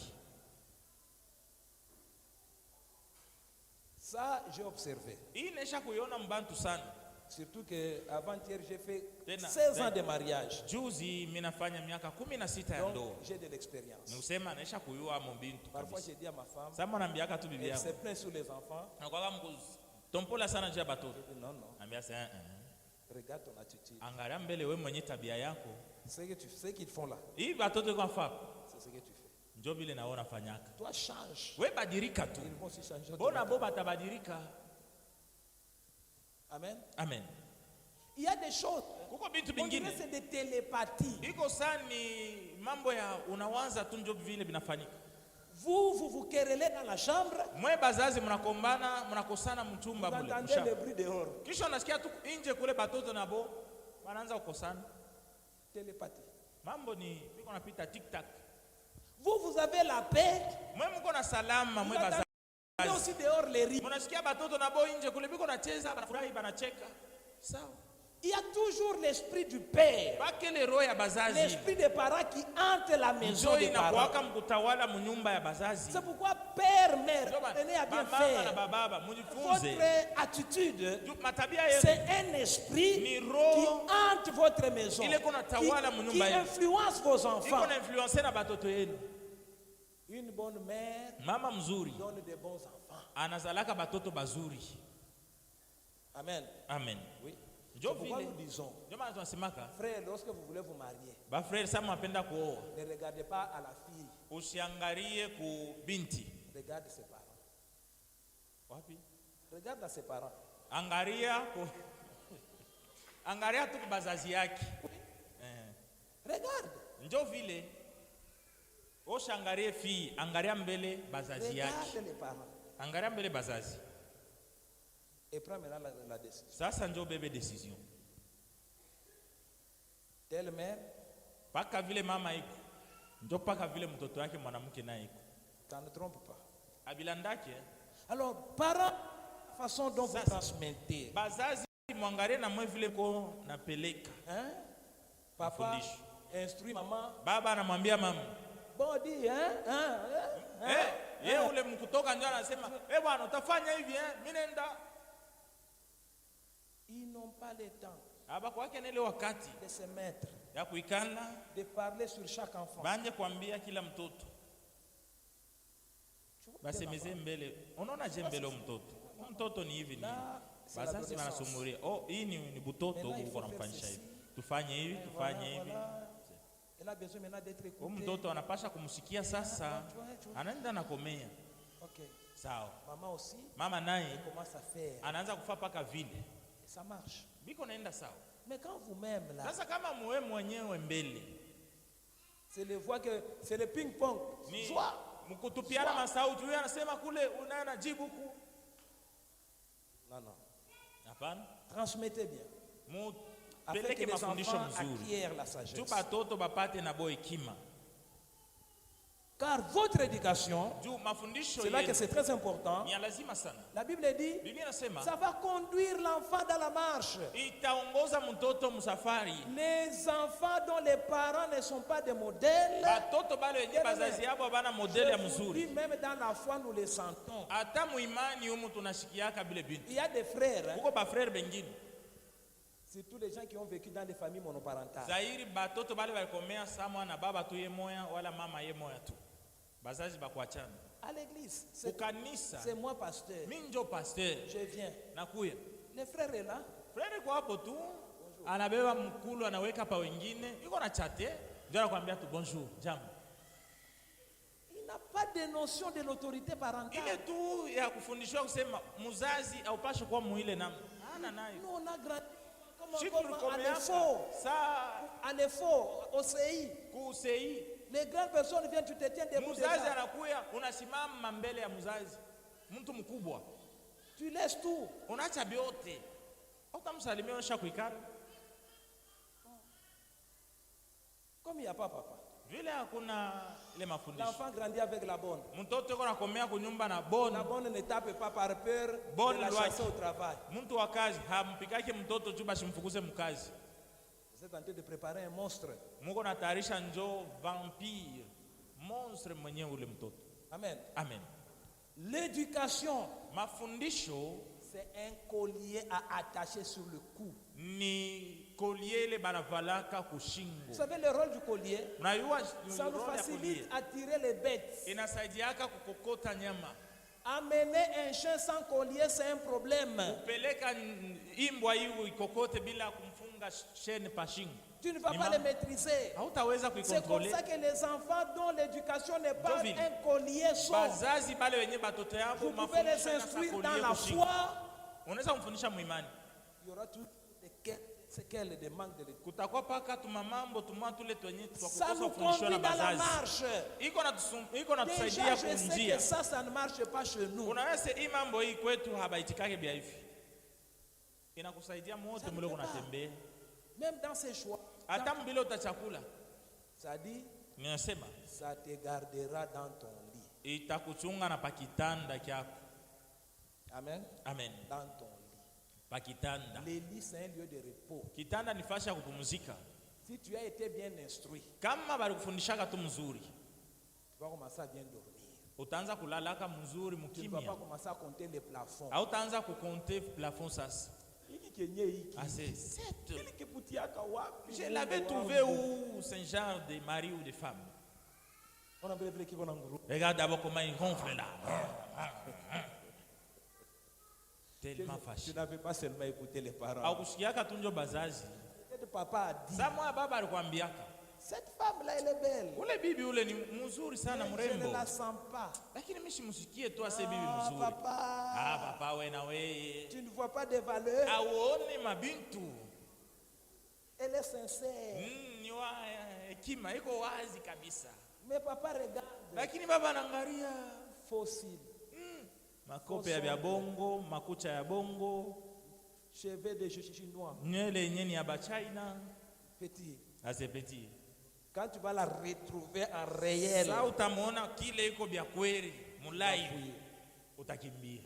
B: Ça, j'ai observé.
A: Hii nesha kuiona mbantu sana.
B: Surtout que avant-hier, j'ai fait
A: Tena,
B: 16 ans de mariage.
A: Juzi mimi nafanya miaka 16 ya ndoa.
B: Donc, j'ai de l'expérience.
A: Ni usema nesha kuyua mbintu.
B: Parfois, j'ai dit à ma femme,
A: Sasa mwanaambiaka tu bibi
B: elle
A: yako.
B: se plaint sur les enfants.
A: Na kwa kama tompola sana njia batoto.
B: Je dis, non, non,
A: Ambia sasa
B: regarde ton attitude.
A: angalia mbele wewe mwenye tabia yako.
B: C'est que tu sais qu'ils font là.
A: Hii batoto kwa fa.
B: C'est ce que tu fais.
A: Ndio vile naona fanyaka.
B: Toi, change.
A: Wewe badilika tu.
B: Ils vont aussi changer.
A: Bona bo batabadilika.
B: Amen.
A: Amen.
B: Il y a des choses.
A: Kuko bintu
B: On dirait
A: bingine.
B: c'est de télépathie.
A: Iko sani mambo ya unawaza tu ndio vile vinafanyika.
B: Vous vous querellez dans la chambre.
A: Mwe bazazi mnakombana, mnakosana mchumba
B: Vous
A: mule.
B: entendez le bruit dehors.
A: Kisha unasikia tu nje kule batoto nabo wanaanza kukosana.
B: Télépathie.
A: Mambo ni biko napita TikTok.
B: Vous avez la paix.
A: Mwe mko na salama
B: Vous
A: mwe
B: entendez
A: bazazi.
B: aussi dehors les rires.
A: Mnasikia batoto nabo nje kule biko nacheza, banafurahi, banacheka. Sawa.
B: Il y a toujours l'esprit du père.
A: Pas que le roho ya bazazi.
B: L'esprit des parents qui hante la maison
A: Njo
B: des parents.
A: inakuwaka mkutawala munyumba ya bazazi.
B: C'est pourquoi père, mère,
A: Ndio
B: apprenez à bien
A: mama na
B: faire.
A: bababa mujifunze.
B: Votre attitude,
A: Matabia yenu
B: c'est un esprit
A: ni
B: qui
A: roho
B: hante votre maison,
A: ile kuna tawala
B: qui
A: munyumba yenu.
B: influence vos enfants.
A: Iko na influence na batoto yenu.
B: Une bonne mère
A: Mama mzuri
B: donne de bons enfants.
A: anazalaka batoto bazuri.
B: Amen.
A: Amen.
B: Oui.
A: Njo
B: C'est pourquoi
A: vile.
B: nous disons,
A: Ndio maana tunasemaka
B: frère, lorsque vous voulez vous marier,
A: ba frère sama apenda kuoa.
B: ne regardez pas à la fille,
A: Usiangalie ku binti.
B: regarde ses parents.
A: Wapi?
B: Regarde à ses parents.
A: Angalia ku angalia tu bazazi yake.
B: Regarde.
A: Njo vile. Oshangalie fille, angalia mbele bazazi yake.
B: Regarde les parents.
A: Angalia mbele bazazi.
B: Et prends maintenant la décision.
A: Sasa njo bebe decision.
B: Telle mère,
A: Paka vile mama iko. Njo paka vile mtoto wake mwanamke naye iko.
B: ça ne trompe pas.
A: Abilandake.
B: Alors, parents, façon dont vous
A: Ça,
B: transmettez.
A: Bazazi mwangalie na mwe vile ko napeleka.
B: Hein? Papa
A: Mafundisho.
B: instruit maman.
A: Baba anamwambia mama.
B: Bon, dis, hein?
A: Yeye ule mkutoka ndio anasema, bwana utafanya hivi mimi nenda.
B: Ils n'ont n'ont pas le temps
A: abakwake nele wakati
B: de se mettre,
A: ya kuikala
B: de parler sur chaque enfant.
A: banje kuambia kila mtoto
B: Tu vois,
A: basemeze mbele. Unaona je mbele mtoto ni hivi ni
B: là, c'est
A: bazazi
B: l'adolescence.
A: wanasumuria, oh hii ni butoto
B: Maintenant, il
A: huko
B: faut
A: namfanyisha
B: faire
A: hivi,
B: ceci.
A: tufanye hivi
B: Et
A: tufanye hivi.
B: voilà. Elle a besoin maintenant d'être
A: Huyu
B: écoutée.
A: mtoto anapasha kumsikia sasa, anaenda nakomea
B: Ok.
A: sawa.
B: Maman aussi,
A: Mama naye
B: elle commence à faire.
A: anaanza kufa paka vile
B: Et ça marche.
A: biko naenda sawa.
B: Mais quand vous-même, là,
A: Sasa kama muwe mwenyewe mbele
B: c'est le voix que c'est le ping-pong.
A: ni
B: Soit.
A: mkutupiana masauti, huyu anasema kule, unaye anajibu huku.
B: Non, non.
A: Hapana,
B: Transmettez bien. Afin que
A: mupeleke
B: les
A: mafundisho
B: enfants
A: mzuri
B: acquièrent la
A: tu
B: sagesse.
A: batoto bapate na bo hekima
B: Car votre éducation,
A: juu mafundisho
B: c'est là que
A: yenu
B: c'est très important.
A: ni ya lazima sana.
B: La Bible dit,
A: Biblia inasema
B: ça va conduire l'enfant dans la marche.
A: itaongoza mtoto msafari.
B: Les enfants dont les parents ne sont pas des modèles,
A: Batoto bale wenye bazazi yabo bana modeli ya
B: je vous dis,
A: mzuri,
B: même dans la foi, nous les sentons.
A: hata muimani humu tunashikiaka bile bintu.
B: Il y a des frères, hein,
A: Kuko bafrere bengine
B: surtout les gens qui ont vécu dans des familles monoparentales.
A: zairi batoto bale balikomea samwa na baba tu ye moya wala mama ye moya tu, bazazi bakuachana.
B: À l'église,
A: Kukanisa
B: c'est moi pasteur.
A: mi njo pasteur
B: Je viens.
A: nakuya,
B: Les frères est là.
A: frere kwa hapo tu anabeba mkulu anaweka pa wengine, iko na chate ndio anakuambia tu bonjour jambo.
B: Il n'a pas de notion de l'autorité parentale.
A: Ile tu ya kufundishwa kusema mzazi aupashe kuwa muile namna hana nayo.
B: Nous, on a grandi
A: Sisi
B: comme en
A: tulikomeaka
B: effort.
A: saa
B: En effort, au CI.
A: kusei,
B: Les grandes personnes viennent, tu te tiens debout
A: mzazi
B: déjà.
A: anakuya, unasimama mbele ya mzazi, mtu mkubwa,
B: Tu laisses tout.
A: unaacha vyote, utamsalimia unaisha kuikara
B: Comme il n'y a pas papa.
A: vile. Hakuna ile mafundisho.
B: L'enfant grandit avec la bonne.
A: Mtoto yuko nakomea kunyumba na
B: La
A: bona
B: bonne ne tape pas par peur
A: Bonne
B: de la
A: loi.
B: chasser au travail.
A: mtu wa kazi hampikake mtoto juu bashimfukuze mkazi.
B: Vous êtes en train de préparer un monstre.
A: Muko natayarisha njo vampire monstre mwenyewe ule mtoto.
B: Amen.
A: Amen.
B: L'éducation,
A: Mafundisho
B: c'est un collier à attacher sur le cou.
A: ni collier ile banavalaka
B: Vous
A: kushingo.
B: savez le rôle du collier?
A: Unajua
B: Ça nous
A: role ya
B: facilite
A: collier
B: à tirer les bêtes.
A: inasaidiaka kukokota nyama.
B: Amener un chien sans collier, c'est un problème.
A: Peleka imbwa hiyo ikokote bila kumfunga chaîne pa shingo,
B: Tu ne vas
A: Ni
B: pas
A: ma-
B: les maîtriser.
A: hautaweza
B: C'est comme
A: kuikontrole.
B: ça que les enfants dont l'éducation n'est pas
A: Jovine.
B: un collier sont.
A: Bazazi bale wenye batoto yabo
B: Vous pouvez les
A: mafundisho
B: instruire
A: yasa
B: dans
A: collier
B: la
A: kushingo.
B: foi.
A: Unaweza kumfundisha muimani,
B: Il y aura toujours des séquelles, des manques de l'éducation.
A: kutakuwa paka tumamambo tuma tule twenye
B: Ça
A: twakukosa
B: nous
A: kufundishwa na
B: conduit dans la
A: bazazi.
B: marche.
A: Iko natusaidia
B: Déjà, je sais
A: kunjia.
B: que ça ne marche pas chez nous.
A: Unaweza hii mambo hii kwetu habaitikake bia hivi, inakusaidia mote
B: Ça
A: mule
B: ne peut pas.
A: kunatembea
B: Même dans ses choix.
A: hata mbile utachakula.
B: Ça dit,
A: Ninasema
B: ça te gardera dans ton lit.
A: itakuchunga na pakitanda kyako.
B: Amen.
A: Amen.
B: Dans ton lit.
A: Pakitanda,
B: Le lit, c'est un lieu de repos.
A: kitanda ni fasi ya kupumzika.
B: Si tu as été bien instruit,
A: Kama balikufundishaka tu mzuri,
B: tu vas commencer à bien dormir.
A: utaanza kulalaka mzuri
B: Tu ne vas
A: mukimya,
B: pas commencer à compter les plafonds.
A: hautaanza kukonte plafond. Sasa
B: Hiki kenye hiki.
A: assez cette
B: Hili kiputiaka wapi?
A: je l'avais trouvé où c'est un genre de mari ou de femme.
B: On a vile kiko na nguru.
A: Regarde d'abord comment il ronfle là. Tellement
B: Tu
A: fâché.
B: n'avais pas seulement écouté les parents.
A: Haukusikiaka tu njo bazazi.
B: Peut-être papa a dit,
A: Sa moya baba alikwambiaka
B: cette femme-là, elle est belle.
A: ule bibi ule ni mzuri sana
B: Mais je ne
A: mrembo,
B: la sens pas.
A: lakini mimi simusikie tu ase bibi
B: Ah,
A: mzuri.
B: papa,
A: Papa we na weye
B: tu ne vois pas de valeur.
A: auone mabintu.
B: Elle est sincère.
A: Ni wa hekima iko wazi kabisa,
B: Mais papa regarde.
A: lakini baba anaangalia
B: Fossile.
A: makope ya vya bongo, makucha ya bongo,
B: Cheveux de chinois.
A: nywele yenye ni ya Bachina
B: Petit.
A: azepeti.
B: Quand tu vas la retrouver en réel,
A: Sasa utamwona kile iko vya kweli mulai, utakimbia.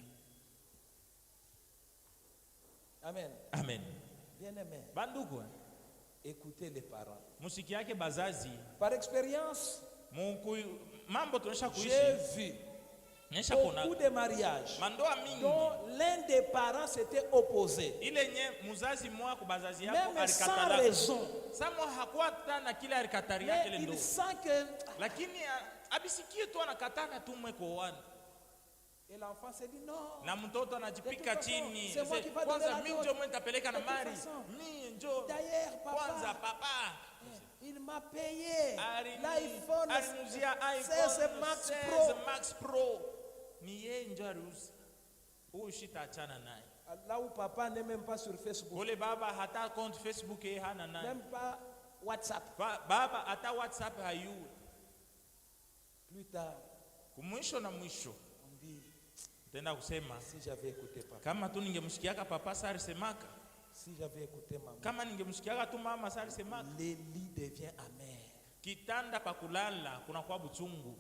B: Amen.
A: Amen.
B: Bien-aimé,
A: Bandugu,
B: écoutez les parents.
A: musiki yake bazazi
B: Par expérience,
A: Mungu, mambo tunaisha
B: j'ai
A: kuishi.
B: vu
A: Nesha kona
B: beaucoup de mariages
A: mandoa mingi
B: dont l'un des parents s'était opposé,
A: ile nye muzazi mwa kubazazi yako
B: même sans
A: alikatala
B: raison.
A: samo hakuwa na kile alikatari yake ile
B: Mais
A: ndo
B: il sent que...
A: lakini abisikie tu anakatana tu mwe kuoana
B: Et l'enfant s'est dit non.
A: na mtoto anajipika
B: De toute façon,
A: chini
B: c'est moi qui va
A: kwanza
B: donner la
A: mimi
B: dot.
A: ndio mwe nitapeleka na
B: De toute
A: mari
B: façon.
A: mimi ndio
B: D'ailleurs,
A: kwanza
B: papa,
A: papa
B: il m'a payé
A: Alini-
B: l'iPhone
A: alinuzia
B: 16
A: iPhone
B: Max
A: 16
B: Pro.
A: Max Pro ni yeye ndio aliuza huyu shitaachana naye
B: Là où papa n'est même pas sur Facebook,
A: kule baba hata account Facebook yeye hana naye
B: même pas WhatsApp.
A: baba hata WhatsApp hayui
B: Plus tard,
A: kumwisho na mwisho
B: on dit,
A: tenda kusema
B: si j'avais écouté papa,
A: kama tu ningemshikiaka papa sari semaka
B: si j'avais écouté maman,
A: kama ningemshikiaka tu mama sari semaka
B: le lit devient amer.
A: kitanda pa kulala kuna kwa buchungu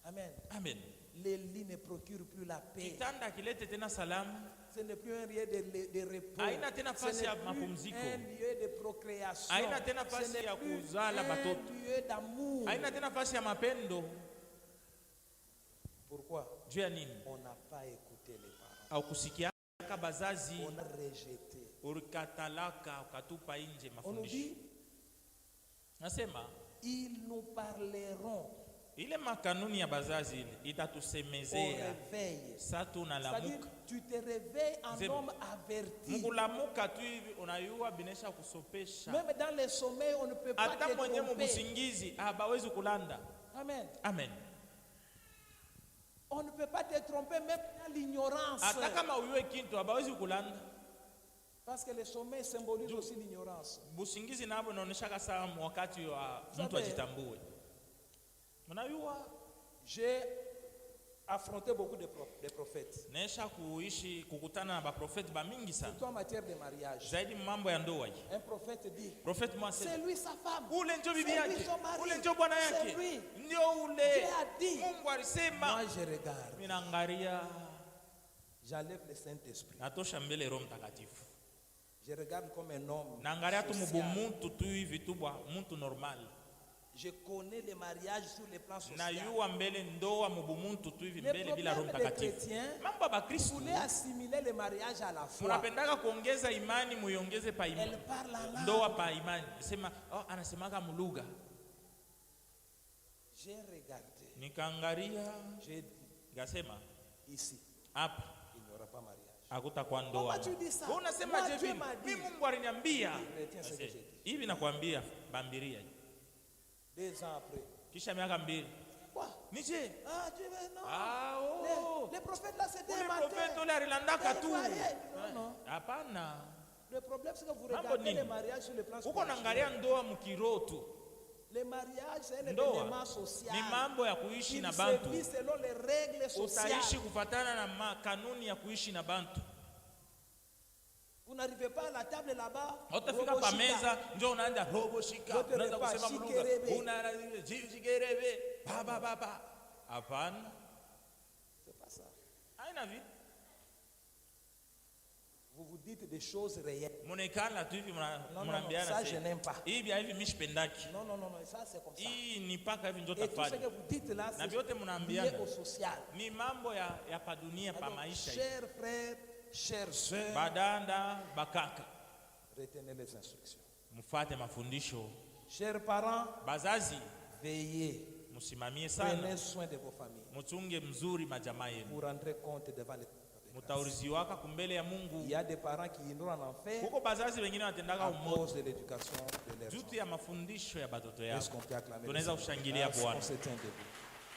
B: Amen.
A: amen
B: Le lit ne procure plus la paix.
A: kitanda kilete tena salamu
B: Ce n'est plus un lieu de repos.
A: Haina tena
B: Ce
A: fasi ya
B: n'est plus
A: mapumziko.
B: un lieu de procréation.
A: Haina tena
B: Ce
A: fasi
B: n'est
A: ya
B: plus
A: kuzala
B: un
A: batoto.
B: lieu d'amour.
A: haina tena fasi ya mapendo
B: Pourquoi?
A: juu ya nini
B: On n'a pas écouté les parents.
A: au kusikiaka bazazi
B: On a rejeté.
A: ulikatalaka ukatupa nje
B: On nous
A: mafundisho
B: dit,
A: nasema
B: ils nous parleront
A: ile makanuni ya bazazi ile
B: au
A: itatusemezea
B: réveil.
A: sa
B: C'est-à-dire,
A: tunalamuka
B: tu te réveilles en
A: Zem-
B: homme averti.
A: mukulamuka tu hivi unayua binesha kusopesha
B: Même dans les sommeils, on ne peut pas
A: hata
B: te
A: mwenye
B: tromper.
A: mubusingizi habawezi kulanda
B: Amen.
A: amen
B: On ne peut pas te tromper même dans l'ignorance.
A: hata kama uyue kintu habawezi kulanda
B: Parce que le sommeil symbolise aussi l'ignorance.
A: busingizi nabo inaoneshaka saa wakati wa mtu
B: Sabe-
A: ajitambue unayua
B: J'ai affronté beaucoup de prophètes,
A: naesha kuishi kukutana na baprofeti bamingi sana
B: surtout en matière de mariage.
A: zaidi mambo ya ndoa hii
B: Un prophète dit,
A: profeti mwase
B: c'est lui sa femme.
A: ule njo bibi
B: C'est lui
A: yake
B: son mari.
A: ule njo bwana
B: C'est
A: yake
B: lui.
A: ndio
B: Dieu
A: ule
B: a dit.
A: Mungu alisema
B: Moi, je regarde.
A: minaangalia
B: J'enlève le Saint-Esprit.
A: natosha mbele Roho Mtakatifu
B: Je regarde comme un homme
A: naangalia tu
B: social.
A: mubumuntu tu hivi tu bwa muntu normal
B: Je connais le mariage sur le plan social.
A: nayua mbele ndoa mubumuntu tu hivi
B: Le
A: mbele bila Roho
B: problème des
A: Mtakatifu
B: chrétiens,
A: mambo ya
B: vous
A: bakristu
B: voulez assimiler le mariage à la foi.
A: munapendaka kuongeza imani muiongeze pa imani
B: Elle parle en langue.
A: ndoa pa imani sema oh, anasemaka mulugha
B: J'ai regardé.
A: nikaangalia
B: J'ai dit,
A: nikasema
B: ici,
A: hapa
B: il n'y aura pas mariage.
A: hakutakuwa
B: Comment
A: ndoa
B: tu dis ça?
A: Wewe unasema
B: Moi,
A: je
B: Dieu
A: vile
B: m'a dit.
A: mimi Mungu aliniambia
B: Chrétien, c'est ce que
A: Ase,
B: j'ai dit.
A: hivi nakwambia bambiria
B: 2 ans après.
A: kisha miaka 2
B: Quoi?
A: nije
B: Ah, Dieu, mais non.
A: ah oh
B: Les prophètes là, c'était
A: ule
B: un matin.
A: profeti ule alilandaka tu
B: Non, non.
A: hapana
B: Le problème, c'est que vous
A: Mambo
B: regardez
A: nini?
B: les mariages sur le plan
A: uko naangalia
B: spirituel.
A: ndoa mkirotu
B: Les mariages, c'est un
A: ndoa
B: événement social.
A: ni mambo ya kuishi
B: Il
A: na
B: se
A: bantu
B: vit selon les règles
A: utaishi
B: sociales.
A: kufatana na kanuni ya kuishi na bantu
B: Vous n'arrivez pas à la table là-bas.
A: utafika
B: robo
A: pa
B: shika.
A: meza njo unaanza robo shika
B: Yote
A: unaanza
B: repa,
A: kusema
B: shikerebe.
A: mlugha una jigerebe baba hapana
B: C'est pas ça.
A: haina vi
B: Vous vous dites des choses réelles.
A: munaikala tu hivi
B: Non,
A: mnaambiana
B: ça je n'aime pas.
A: hivi hivi mishipendaki
B: Non, non, non, non, ça c'est comme ça.
A: hii ni paka hivi njo
B: Et tout ce que
A: tafanya
B: vous dites là,
A: na
B: c'est
A: vyote
B: lié
A: mnaambiana
B: au social.
A: ni mambo ya pa dunia pa
B: Alors,
A: maisha hii.
B: chers frères, chères sœurs,
A: badanda bakaka
B: retenez les instructions.
A: mfate mafundisho
B: Chers parents,
A: bazazi
B: veillez,
A: msimamie sana
B: prenez soin de vos familles.
A: mchunge mzuri majamaa yenu
B: Vous rendrez compte devant les
A: mutauriziwaka kumbele ya
B: Il
A: Mungu
B: y a des parents qui iront en enfer
A: huko bazazi wengine watendaka
B: à
A: umoja
B: cause de l'éducation de leurs
A: juu
B: enfants.
A: ya mafundisho ya batoto yao
B: Est-ce qu'on peut acclamer le
A: tunaweza
B: Seigneur?
A: kushangilia
B: Ah,
A: Bwana
B: on se tient debout.